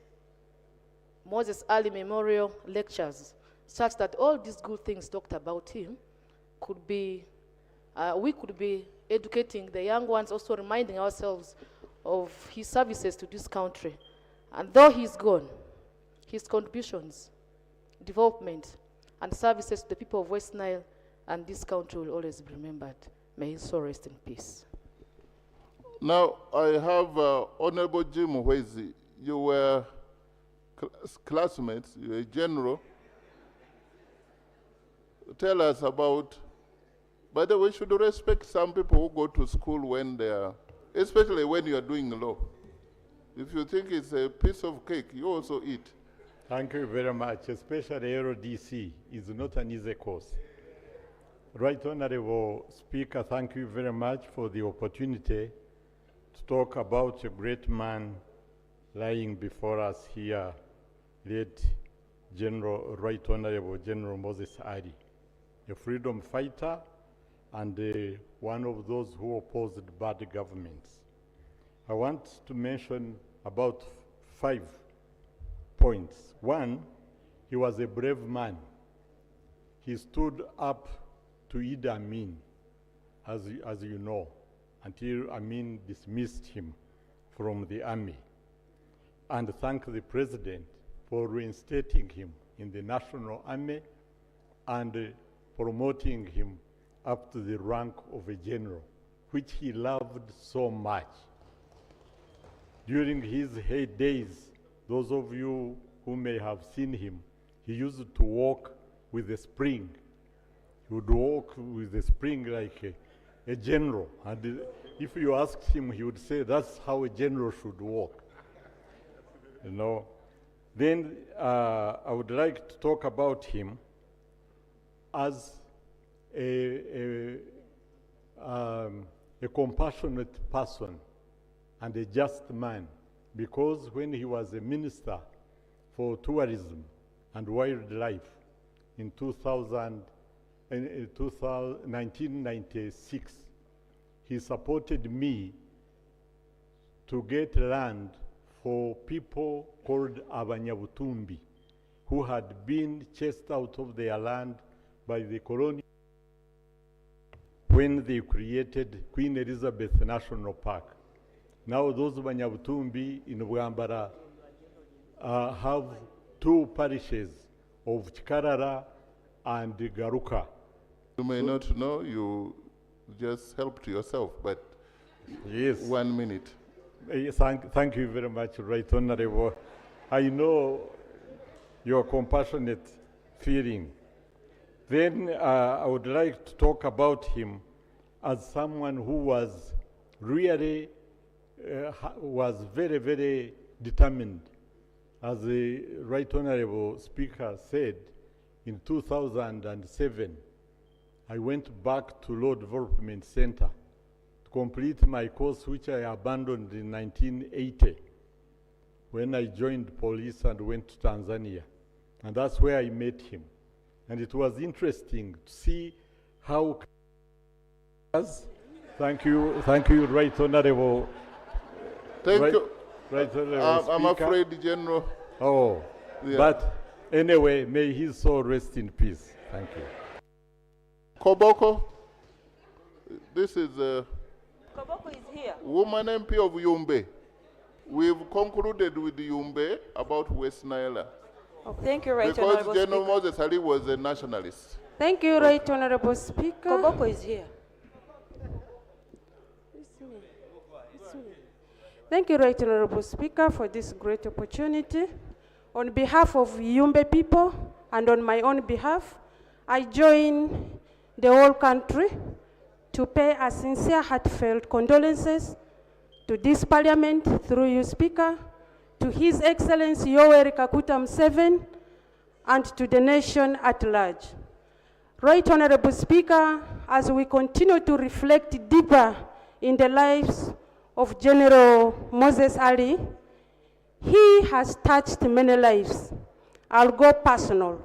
Moses Ali Memorial Lectures, such that all these good things talked about him could be, we could be educating the young ones, also reminding ourselves of his services to this country. And though he's gone, his contributions, development, and services to the people of West Nile and this country will always be remembered. May his soul rest in peace. Now, I have Honorable Jim Mwezi. You were classmates, you were a general. Tell us about, by the way, we should respect some people who go to school when they are, especially when you are doing law. If you think it's a piece of cake, you also eat. Thank you very much, especially LDC is not an easy course. Right Honorable Speaker, thank you very much for the opportunity to talk about a great man lying before us here, late Right Honorable General Moses Ali, a freedom fighter and one of those who opposed bad governments. I want to mention about 5 points. One, he was a brave man. He stood up to Idi Amin, as you know, until Amin dismissed him from the army, and thanked the president for reinstating him in the National Army and promoting him up to the rank of a general, which he loved so much. During his heydays, those of you who may have seen him, he used to walk with a spring. He would walk with a spring like a general. And if you asked him, he would say, that's how a general should walk. You know. Then I would like to talk about him as a compassionate person and a just man, because when he was a minister for tourism and wildlife in 1996, he supported me to get land for people called Abanyabutumbi, who had been chased out of their land by the colonial when they created Queen Elizabeth National Park. Now those Banyabutumbi in Bwambara have 2 parishes of Chikarara and Garuka. You may not know, you just helped yourself, but yes. 1 minute. Thank you very much, Right Honorable. I know your compassionate feeling. Then I would like to talk about him as someone who was really was very, very determined. As the Right Honorable Speaker said, in 2007, I went back to Law Development Center to complete my course, which I abandoned in 1980 when I joined police and went to Tanzania. And that's where I met him. And it was interesting to see how... Thank you, Right Honorable. Thank you. Right Honorable I'm Speaker. afraid, General. Oh, Yeah. but anyway, may his soul rest in peace. Thank you. Koboko, this is Koboko is here. woman MP of Yumbe. We've concluded with Yumbe about West Nile. Thank you, Right Because Honorable General Speaker. Moses Ali was a nationalist. Thank you, Right Honorable Speaker. Koboko is here. Thank you, Right Honorable Speaker, for this great opportunity. On behalf of Yumbe people and on my own behalf, I join the whole country to pay a sincere, heartfelt condolences to this Parliament, through you, Speaker, to His Excellency Yoweri Kaguta Museveni, and to the nation at large. Right Honorable Speaker, as we continue to reflect deeper in the lives of General Moses Ali, he has touched many lives. I'll go personal.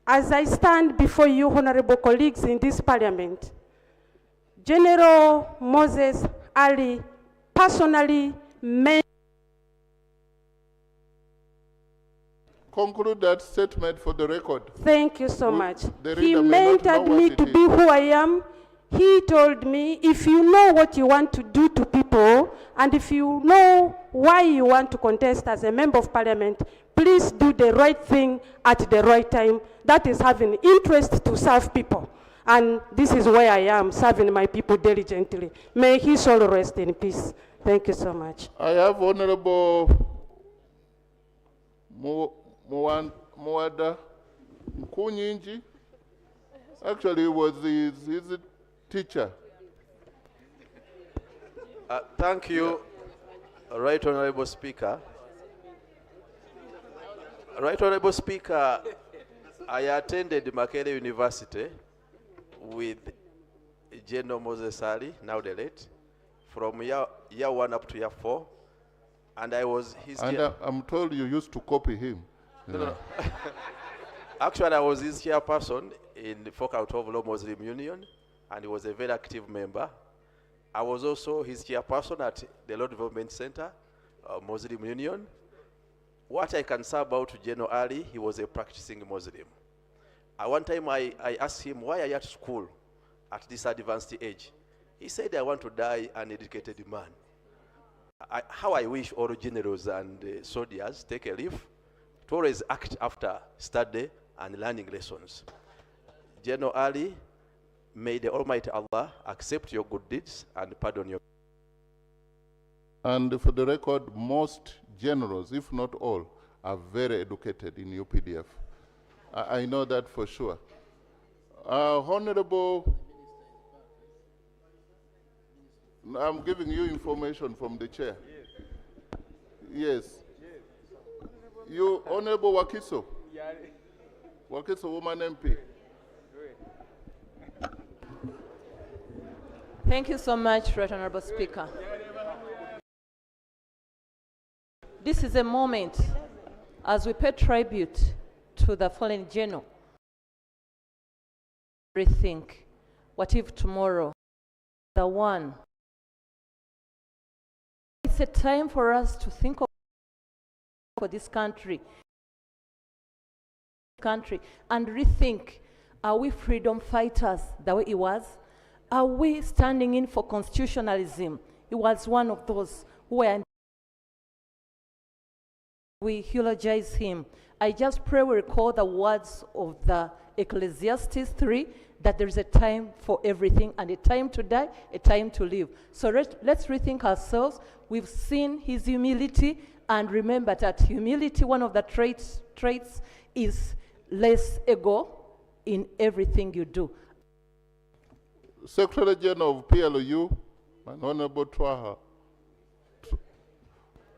As I stand before you, honorable colleagues in this Parliament, General Moses Ali personally Conclude that statement for the record. Thank you so much. The He reader may not know mentored what me it to is. be who I am. He told me, if you know what you want to do to people, and if you know why you want to contest as a member of Parliament, please do the right thing at the right time. That is having interest to serve people. And this is where I am, serving my people diligently. May his soul rest in peace. Thank you so much. I have Honorable Mwada Nkunyinji. Actually, he was his teacher. Thank you, Right Honorable Speaker. Right Honorable Speaker, I attended Makerere University with General Moses Ali, now the late, from year 1 up to year 4, and I was his. And I'm told you used to copy him. No. Actually, I was his chairperson in the Focal Law Muslim Union, and he was a very active member. I was also his chairperson at the Law Development Center, Muslim Union. What I can say about General Ali, he was a practicing Muslim. At one time, I asked him, why are you at school at this advanced age? He said, I want to die an educated man. How I wish all generals and soldiers take a leave to always act after study and learning lessons. General Ali, may the Almighty Allah accept your good deeds and pardon your. And for the record, most generals, if not all, are very educated in UPDF. I know that for sure. Honorable, I'm giving you information from the chair. Yes. You, Honorable Wakiso. Wakiso, woman MP. Thank you so much, Right Honorable Speaker. This is a moment as we pay tribute to the fallen general. Rethink, what if tomorrow, the one? It's a time for us to think of for this country and rethink, are we freedom fighters the way it was? Are we standing in for constitutionalism? He was one of those who were. We eulogize him. I just pray we recall the words of the Ecclesiastes 3, that there is a time for everything, and a time to die, a time to live. So let's rethink ourselves. We've seen his humility, and remember that humility, one of the traits is less ego in everything you do. Secretary General of PLU, Honorable Twaha.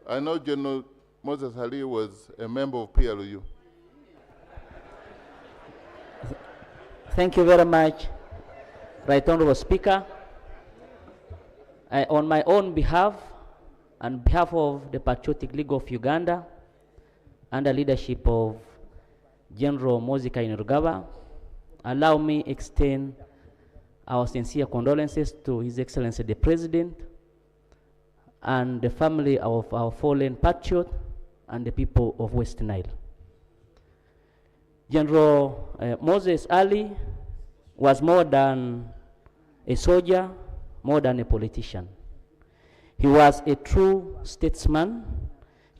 I know General Moses Ali was a member of PLU. Thank you very much, Right Honorable Speaker. On my own behalf, and behalf of the Patriotic League of Uganda, under leadership of General Moses Kainerugaba, allow me extend our sincere condolences to His Excellency the President and the family of our fallen patriot and the people of West Nile. General Moses Ali was more than a soldier, more than a politician. He was a true statesman,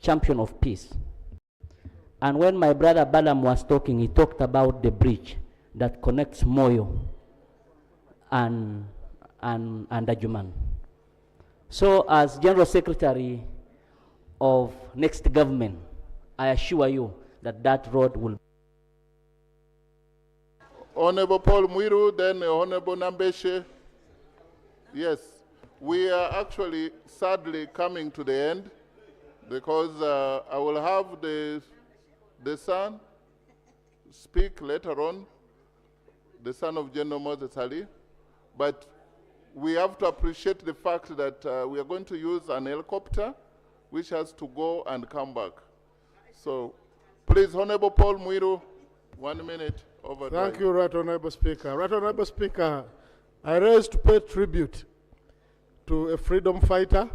champion of peace. And when my brother Balaam was talking, he talked about the bridge that connects Moyo and Ajuman. So as General Secretary of next government, I assure you that that road will. Honorable Paul Mwiru, then Honorable Nambeshe. Yes, we are actually sadly coming to the end because I will have the son speak later on, the son of General Moses Ali, but we have to appreciate the fact that we are going to use an helicopter which has to go and come back. So please, Honorable Paul Mwiru, 1 minute over. Thank you, Right Honorable Speaker. Right Honorable Speaker, I rise to pay tribute to a freedom fighter,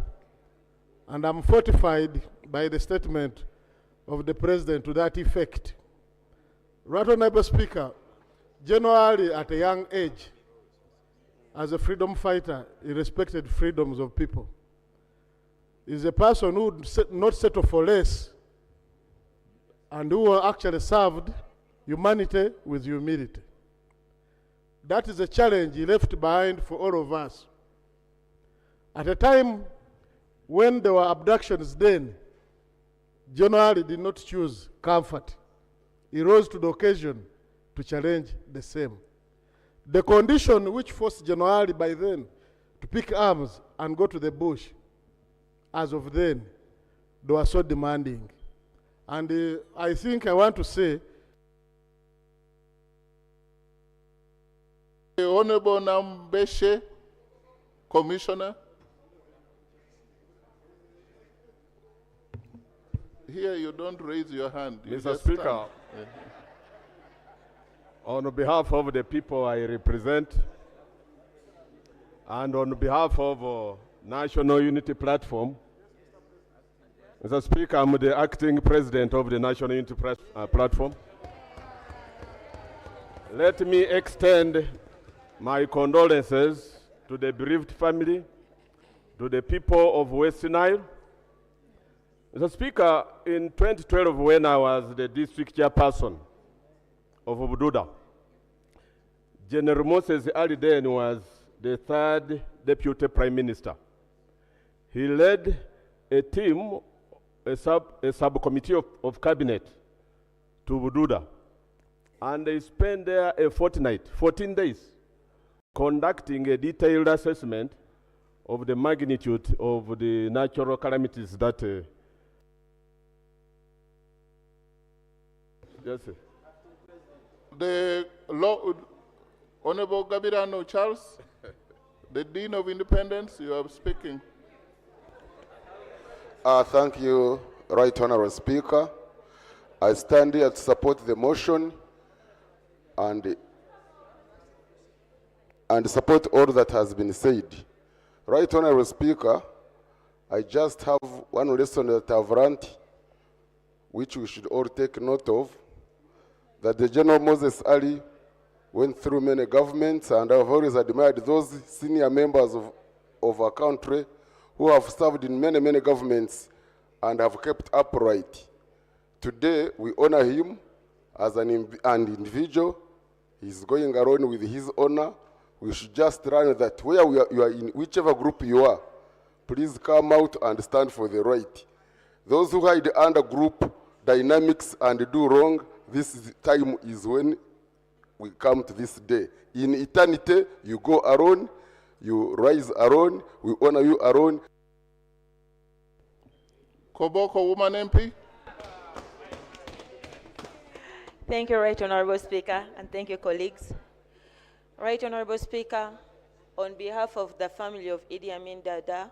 and I'm fortified by the statement of the President to that effect. Right Honorable Speaker, generally at a young age, as a freedom fighter, he respected freedoms of people. He's a person who would not settle for less and who actually served humanity with humility. That is a challenge he left behind for all of us. At a time when there were abductions then, General Ali did not choose comfort. He rose to the occasion to challenge the same. The condition which forced General Ali by then to pick arms and go to the bush, as of then, they were so demanding. And I think I want to say, the Honorable Nambeshe, Commissioner. Here you don't raise your hand. You Mr. just Speaker, stand. on behalf of the people I represent, and on behalf of National Unity Platform, Mr. Speaker, I'm the acting president of the National Unity Platform. Let me extend my condolences to the bereaved family, to the people of West Nile. Mr. Speaker, in 2012, when I was the district chairperson of Bududa, General Moses Ali then was the third deputy prime minister. He led a team, a subcommittee of cabinet to Bududa, and they spent there a fortnight, 14 days, conducting a detailed assessment of the magnitude of the natural calamities that yes, sir. The Honorable Gabirano Charles, the Dean of Independence, you are speaking. Thank you, Right Honorable Speaker. I stand here to support the motion and support all that has been said. Right Honorable Speaker, I just have one lesson that I've learned, which we should all take note of, that the General Moses Ali went through many governments, and I've always admired those senior members of our country who have served in many, many governments and have kept upright. Today, we honor him as an individual. He's going around with his honor. We should just learn that where you are in whichever group you are, please come out and stand for the right. Those who hide under group dynamics and do wrong, this time is when we come to this day. In eternity, you go alone, you rise alone, we honor you alone. Koboko, woman MP. Thank you, Right Honorable Speaker, and thank you, colleagues. Right Honorable Speaker, on behalf of the family of Idi Amin Dada,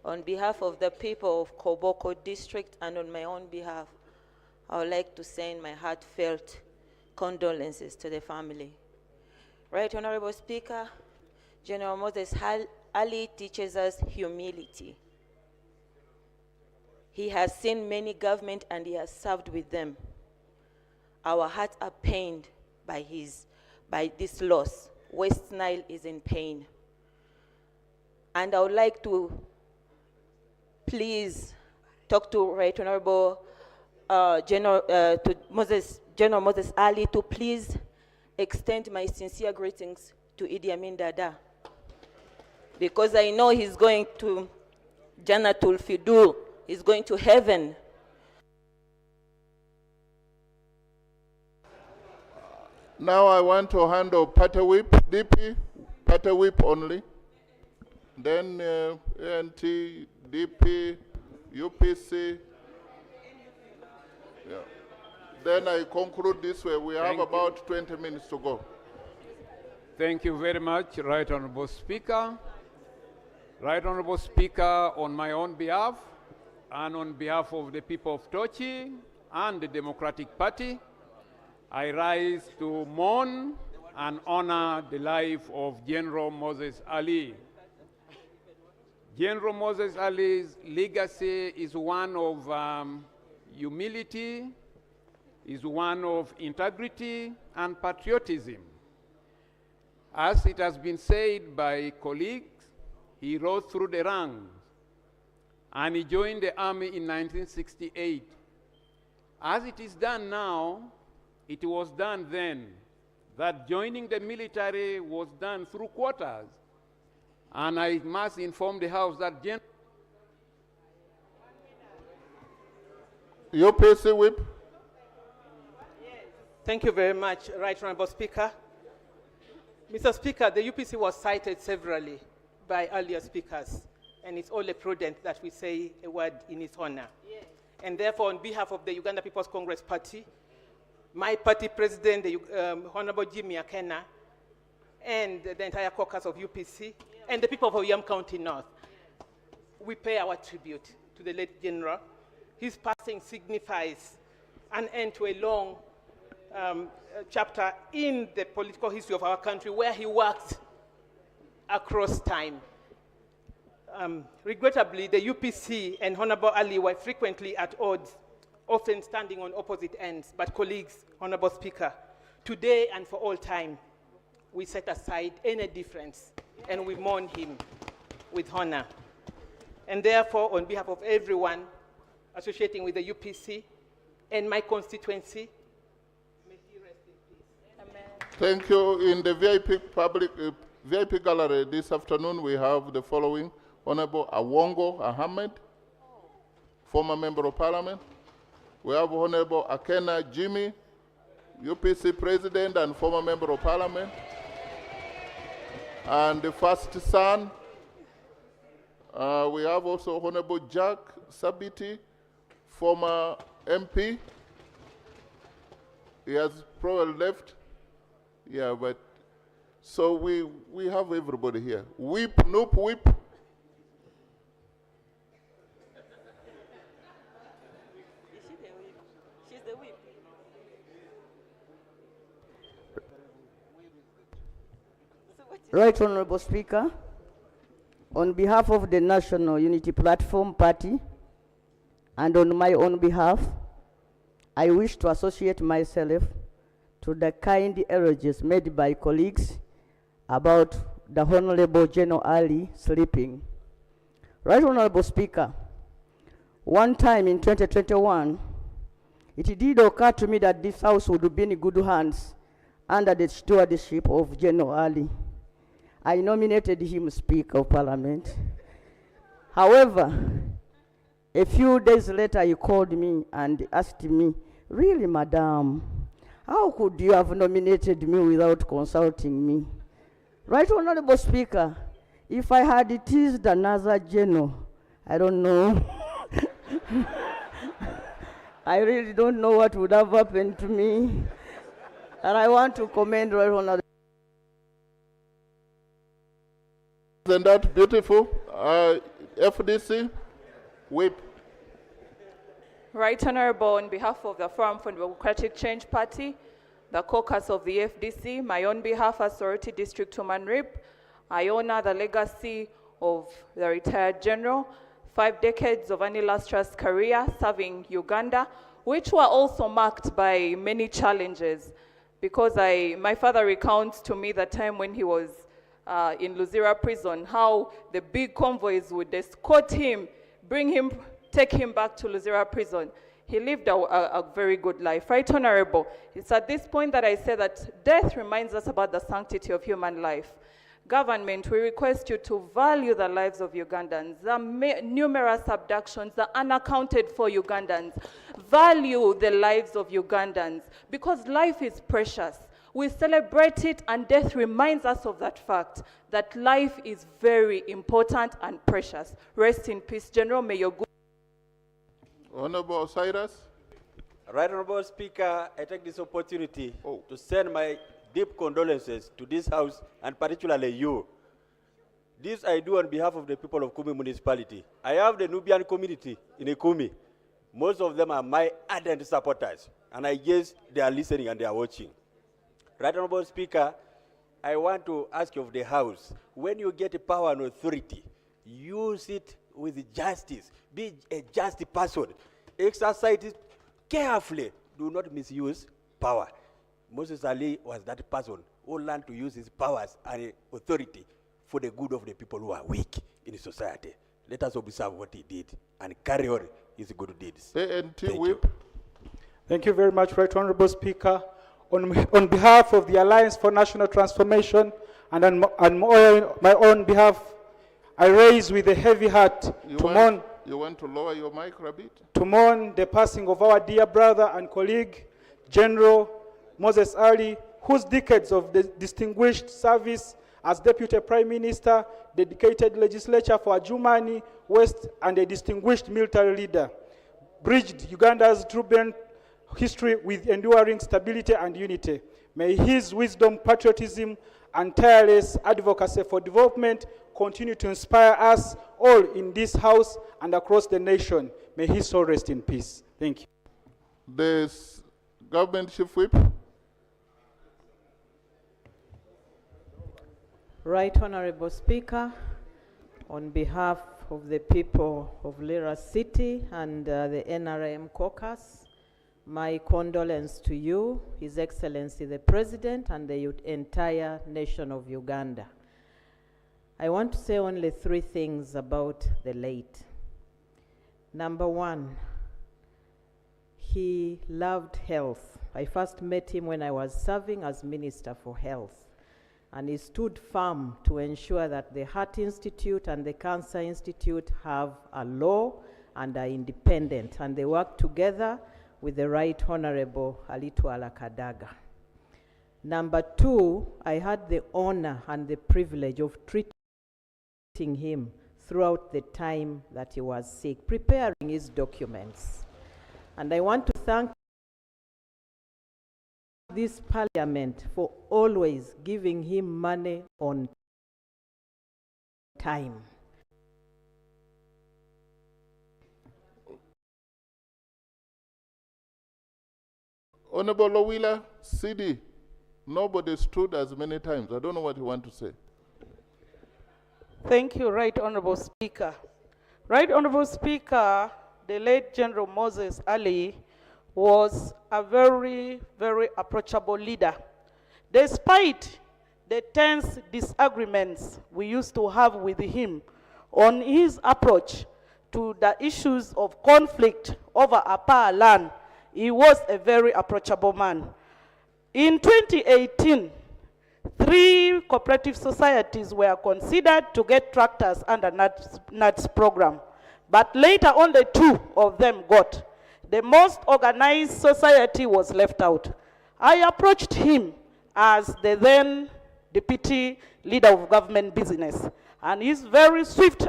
on behalf of the people of Koboko District, and on my own behalf, I would like to send my heartfelt condolences to the family. Right Honorable Speaker, General Moses Ali teaches us humility. He has seen many governments and he has served with them. Our hearts are pained by this loss. West Nile is in pain. And I would like to please talk to Right Honorable General Moses Ali to please extend my sincere greetings to Idi Amin Dada, because I know he's going to Jannatul Fidur, he's going to heaven. Now I want to handle Party Whip, DP, Party Whip only. Then ANT, DP, UPC. Yeah. Then I conclude this way. We have about 20 minutes to go. Thank you very much, Right Honorable Speaker. Right Honorable Speaker, on my own behalf and on behalf of the people of Tochi and the Democratic Party, I rise to mourn and honor the life of General Moses Ali. General Moses Ali's legacy is one of humility, is one of integrity and patriotism. As it has been said by colleagues, he rose through the ranks and he joined the army in 1968. As it is done now, it was done then that joining the military was done through quotas. And I must inform the House that UPC Whip. Thank you very much, Right Honorable Speaker. Mr. Speaker, the UPC was cited severally by earlier speakers, and it's only prudent that we say a word in its honor. Yes. And therefore, on behalf of the Uganda People's Congress Party, my party president, the Honorable Jimmy Akena, and the entire caucus of UPC, and the people of Oyam County North, we pay our tribute to the late general. His passing signifies an end to a long chapter in the political history of our country where he worked across time. Regrettably, the UPC and Honorable Ali were frequently at odds, often standing on opposite ends. But colleagues, Honorable Speaker, today and for all time, we set aside any difference and we mourn him with honor. And therefore, on behalf of everyone associating with the UPC and my constituency, may he rest in peace. Amen. Thank you. In the VIP gallery this afternoon, we have the following: Honorable Awongo Ahmed, former Member of Parliament. We have Honorable Akena Jimmy, UPC President and former Member of Parliament. And the first son, we have also Honorable Jack Sabiti, former MP. He has probably left. Yeah, but so we have everybody here. Whip, nope, whip. She's the whip. Right Honorable Speaker, on behalf of the National Unity Platform Party and on my own behalf, I wish to associate myself to the kind elogies made by colleagues about the Honorable General Ali sleeping. Right Honorable Speaker, one time in 2021, it did occur to me that this House would be in good hands under the stewardship of General Ali. I nominated him Speaker of Parliament. However, a few days later, he called me and asked me, "Really, Madam, how could you have nominated me without consulting me?" Right Honorable Speaker, if I had teased another general, I don't know. I really don't know what would have happened to me. And I want to commend Right Honorable. Isn't that beautiful? FDC, whip. Right Honorable, on behalf of the Forum for Democratic Change Party, the caucus of the FDC, my own behalf as Sorority District Woman Rep, I honor the legacy of the retired general, 5 decades of an illustrious career serving Uganda, which were also marked by many challenges. Because my father recounts to me the time when he was in Luzira prison, how the big convoys would escort him, take him back to Luzira prison. He lived a very good life. Right Honorable, it's at this point that I say that death reminds us about the sanctity of human life. Government, we request you to value the lives of Ugandans, the numerous abductions, the unaccounted for Ugandans. Value the lives of Ugandans, because life is precious. We celebrate it, and death reminds us of that fact, that life is very important and precious. Rest in peace, General. May your good... Honorable Cyrus. Right Honorable Speaker, I take this opportunity to send my deep condolences to this House, and particularly you. This I do on behalf of the people of Kumi Municipality. I have the Nubian community in Kumi. Most of them are my ardent supporters, and I guess they are listening and they are watching. Right Honorable Speaker, I want to ask you of the House, when you get power and authority, use it with justice. Be a just person. Exercise it carefully. Do not misuse power. Moses Ali was that person who learned to use his powers and authority for the good of the people who are weak in society. Let us observe what he did and carry on his good deeds. ANT Thank whip. Thank you very much, Right Honorable Speaker. on behalf of the Alliance for National Transformation and on my own behalf, I raise with a heavy heart You want to lower your mic a bit? to mourn the passing of our dear brother and colleague, General Moses Ali, whose decades of distinguished service as Deputy Prime Minister, dedicated legislature for Adjumani West, and a distinguished military leader, bridged Uganda's turbulent history with enduring stability and unity. May his wisdom, patriotism, and tireless advocacy for development continue to inspire us all in this house and across the nation. May his soul rest in peace. Thank you. The government chief whip. Right Honorable Speaker, on behalf of the people of Lira City and the NRM caucus, my condolence to you, His Excellency the President, and the entire nation of Uganda. I want to say only 3 things about the late. Number 1, he loved health. I first met him when I was serving as Minister for Health, and he stood firm to ensure that the Heart Institute and the Cancer Institute have a law and are independent, and they work together with the Right Honorable Alitwala Kadaga. Number 2, I had the honor and the privilege of treating him throughout the time that he was sick, preparing his documents. And I want to thank this parliament for always giving him money on time. Honorable Lowila, CD, nobody stood as many times. I don't know what you want to say. Thank you, Right Honorable Speaker. Right Honorable Speaker, the late General Moses Ali was a very, very approachable leader. Despite the tense disagreements we used to have with him on his approach to the issues of conflict over Apa land, he was a very approachable man. In 2018, 3 cooperative societies were considered to get tractors under NATS program, but later only 2 of them got. The most organized society was left out. I approached him as the then deputy leader of government business, and his very swift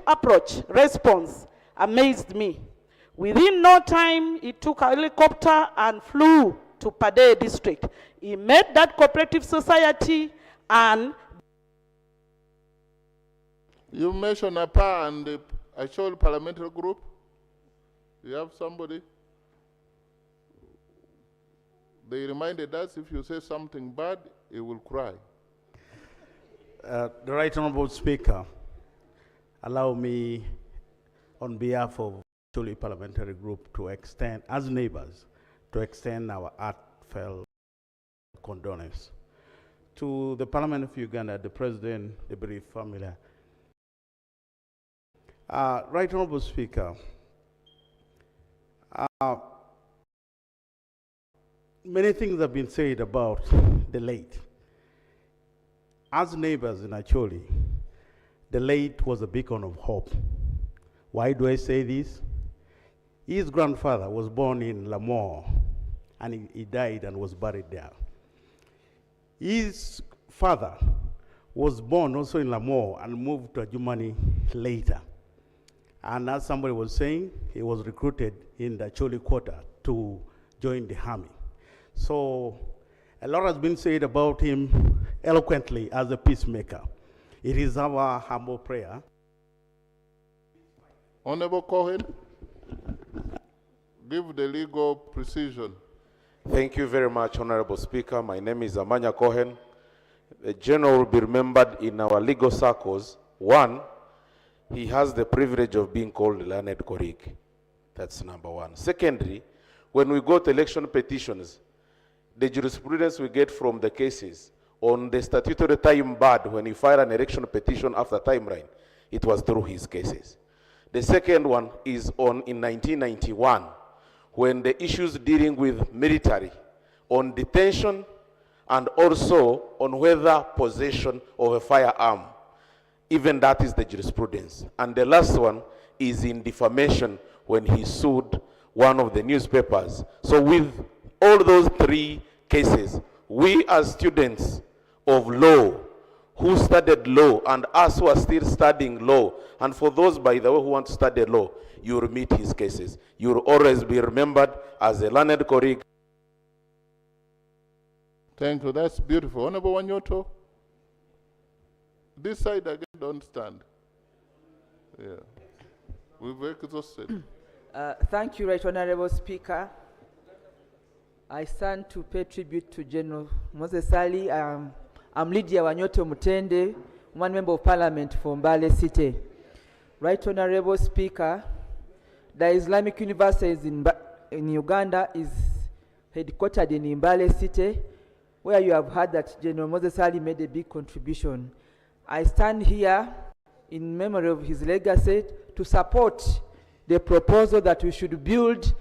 response amazed me. Within no time, he took a helicopter and flew to Padea district. He met that cooperative society and... You mentioned APA and the Ashol parliamentary group. You have somebody? They reminded us if you say something bad, he will cry. The Right Honorable Speaker, allow me on behalf of Chuli Parliamentary Group to extend, as neighbors, to extend our heartfelt condolence to the Parliament of Uganda, the President, the bereaved family. Right Honorable Speaker, many things have been said about the late. As neighbors in Acholi, the late was a beacon of hope. Why do I say this? His grandfather was born in Lamore, and he died and was buried there. His father was born also in Lamore and moved to Adjumani later. And as somebody was saying, he was recruited in the Acholi quarter to join the army. So a lot has been said about him eloquently as a peacemaker. It is our humble prayer. Honorable Cohen, give the legal precision. Thank you very much, Honorable Speaker. My name is Amanya Cohen. The general will be remembered in our legal circles. 1, he has the privilege of being called Leonard Korik. That's number 1. Secondly, when we go to election petitions, the jurisprudence we get from the cases on the statutory time barred when he filed an election petition after timeline, it was through his cases. The second one is in 1991, when the issues dealing with military on detention and also on whether possession of a firearm. Even that is the jurisprudence. And the last one is in defamation when he sued one of the newspapers. So with all those three cases, we as students of law who studied law and us who are still studying law, and for those, by the way, who want to study law, you will meet his cases. You will always be remembered as a learned colleague. Thank you. That's beautiful. Honorable Wanyoto, this side again, don't stand. Yeah. We've exhausted. Thank you, Right Honorable Speaker. I stand to pay tribute to General Moses Ali. I'm Lydia Wanyoto Mutende, one member of parliament for Mbale City. Right Honorable Speaker, the Islamic University in Uganda is headquartered in Mbale City, where you have heard that General Moses Ali made a big contribution. I stand here in memory of his legacy to support the proposal that we should build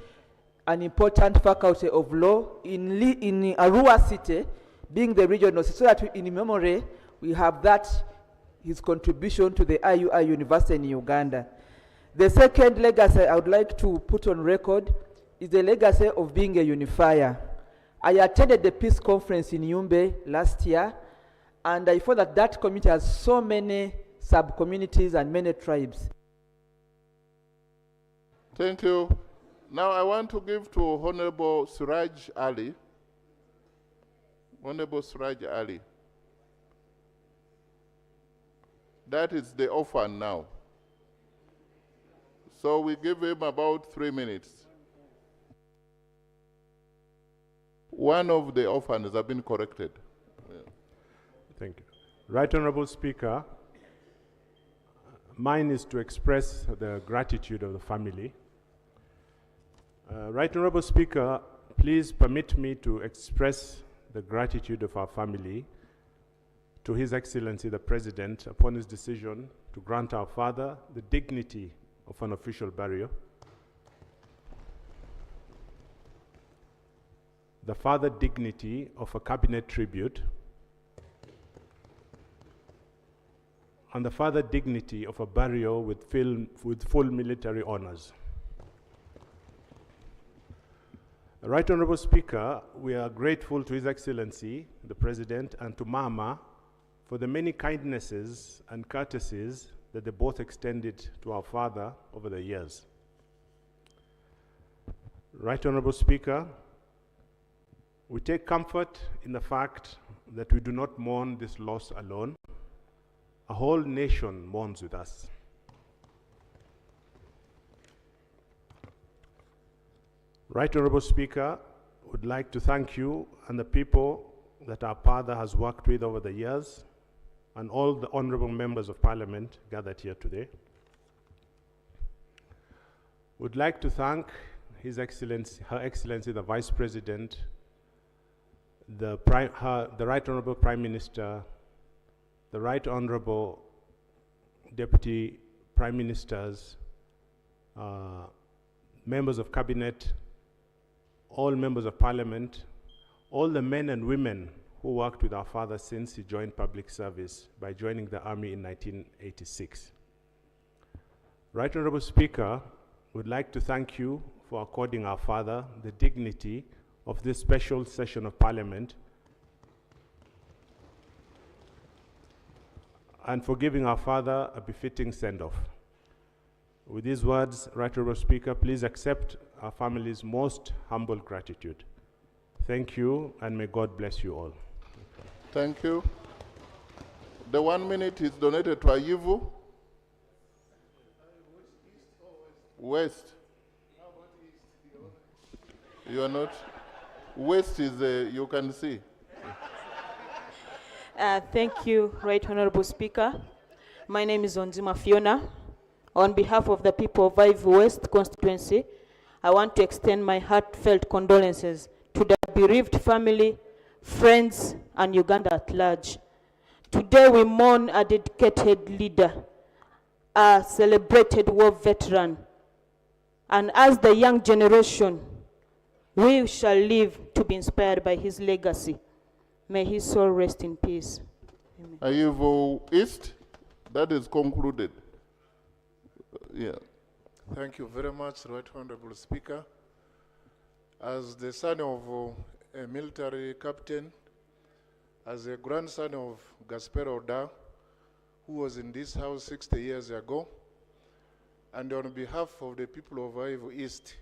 an important faculty of law in Arua City, being the regional, so that in memory we have that, his contribution to the IUI University in Uganda. The second legacy I would like to put on record is the legacy of being a unifier. I attended the peace conference in Yumbe last year, and I found that that community has so many sub-communities and many tribes. Thank you. Now I want to give to Honorable Suraj Ali. Honorable Suraj Ali. That is the orphan now. So we give him about 3 minutes. One of the orphans have been corrected. Yeah. Thank you. Right Honorable Speaker, mine is to express the gratitude of the family. Right Honorable Speaker, please permit me to express the gratitude of our family to His Excellency the President upon his decision to grant our father the dignity of an official burial. The father dignity of a cabinet tribute, and the father dignity of a burial with full military honors. Right Honorable Speaker, we are grateful to His Excellency, the President, and to Mama for the many kindnesses and courtesies that they both extended to our father over the years. Right Honorable Speaker, we take comfort in the fact that we do not mourn this loss alone. A whole nation mourns with us. Right Honorable Speaker, would like to thank you and the people that our father has worked with over the years, and all the honorable members of Parliament gathered here today. Would like to thank His Excellency, Her Excellency the Vice President, the Right Honorable Prime Minister, the Right Honorable Deputy Prime Ministers, members of Cabinet, all members of Parliament, all the men and women who worked with our father since he joined public service by joining the army in 1986. Right Honorable Speaker, would like to thank you for according our father the dignity of this special session of Parliament and for giving our father a befitting send-off. With these words, Right Honorable Speaker, please accept our family's most humble gratitude. Thank you, and may God bless you all. Thank you. The 1 minute is donated to Ayivu. West. You are not. West is, you can see. Thank you, Right Honorable Speaker. My name is Onzima Fiona. On behalf of the people of Ivu West constituency, I want to extend my heartfelt condolences to the bereaved family, friends, and Uganda at large. Today we mourn a dedicated leader, a celebrated war veteran, and as the young generation, we shall live to be inspired by his legacy. May his soul rest in peace. Amen. Ayivo East, that is concluded. Yeah. Thank you very much, Right Honorable Speaker. As the son of a military captain, as a grandson of Gaspero Da, who was in this house 60 years ago, and on behalf of the people of Ayivo East,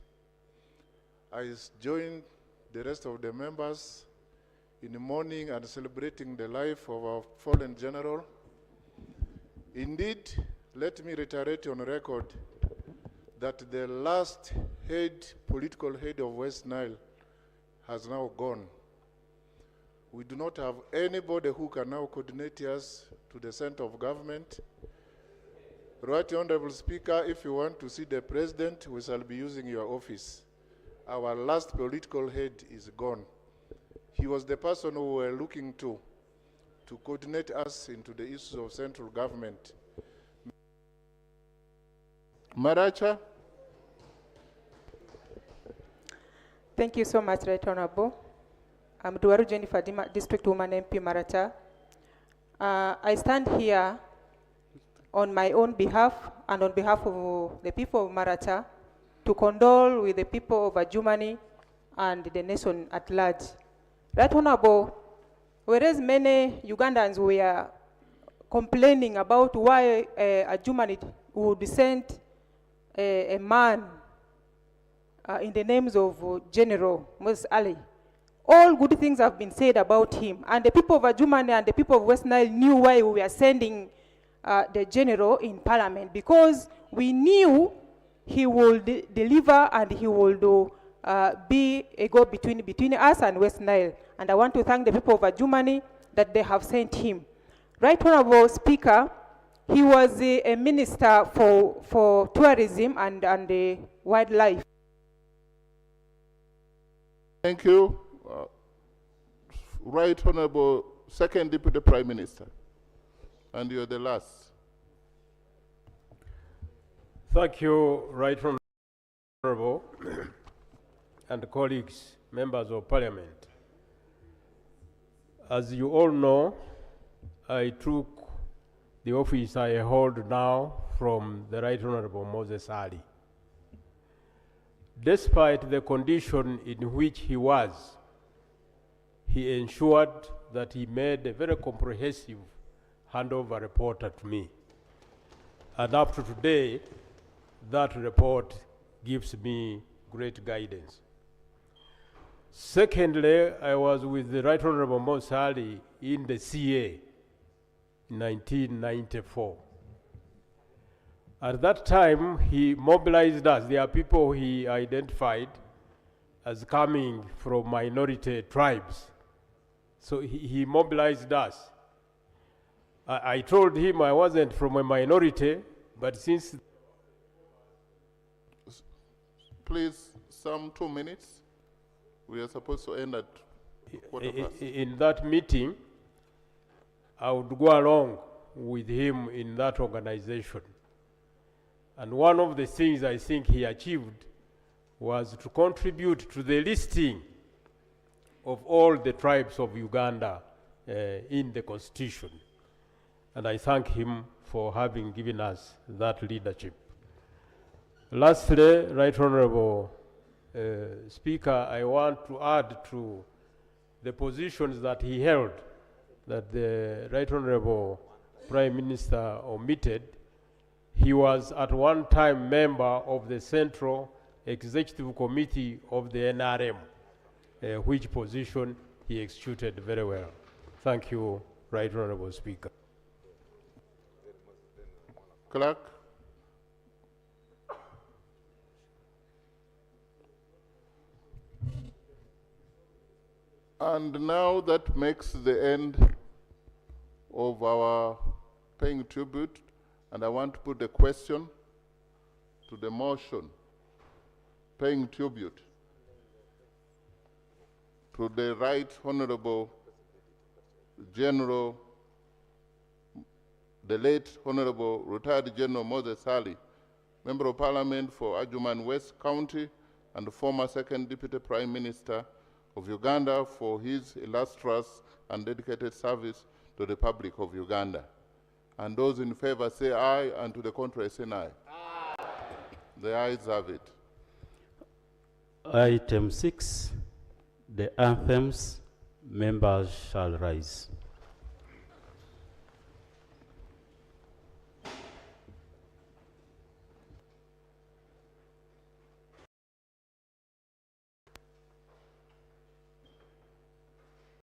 I join the rest of the members in mourning and celebrating the life of our fallen general. Indeed, let me reiterate on record that the last political head of West Nile has now gone. We do not have anybody who can now coordinate us to the center of government. Right Honorable Speaker, if you want to see the president, we shall be using your office. Our last political head is gone. He was the person who we were looking to coordinate us into the issues of central government. Maracha. Thank you so much, Right Honorable. I'm Duwaru Jennifer, District Woman MP Maracha. I stand here on my own behalf and on behalf of the people of Maracha to condole with the people of Adjumani and the nation at large. Right Honorable, whereas many Ugandans were complaining about why Adjumani would send a man in the names of General Moses Ali, all good things have been said about him. And the people of Adjumani and the people of West Nile knew why we were sending the general in parliament, because we knew he would deliver and he would be a go-between between us and West Nile. And I want to thank the people of Adjumani that they have sent him. Right Honorable Speaker, he was a minister for tourism and wildlife. Thank you. Right Honorable Second Deputy Prime Minister. And you're the last. Thank you, Right Honorable and colleagues, members of Parliament. As you all know, I took the office I hold now from the Right Honorable Moses Ali. Despite the condition in which he was, he ensured that he made a very comprehensive handover report to me. And up to today, that report gives me great guidance. Secondly, I was with the Right Honorable Moses Ali in the CA in 1994. At that time, he mobilized us. There are people he identified as coming from minority tribes. So he mobilized us. I told him I wasn't from a minority, but since... Please, some 2 minutes. We are supposed to end at quarter past. In that meeting, I would go along with him in that organization. And one of the things I think he achieved was to contribute to the listing of all the tribes of Uganda in the Constitution. And I thank him for having given us that leadership. Lastly, Right Honorable Speaker, I want to add to the positions that he held that the Right Honorable Prime Minister omitted. He was at one time member of the Central Executive Committee of the NRM, which position he executed very well. Thank you, Right Honorable Speaker. Clerk. And now that makes the end of our paying tribute, and I want to put the question to the motion, paying tribute to the Right Honorable General, the late Honorable Retired General Moses Ali, Member of Parliament for Adjumani West County and former Second Deputy Prime Minister of Uganda for his illustrious and dedicated service to the Republic of Uganda. And those in favor say aye, and to the contrary say nay. Aye. The ayes have it. Item 6, the anthems, members shall rise.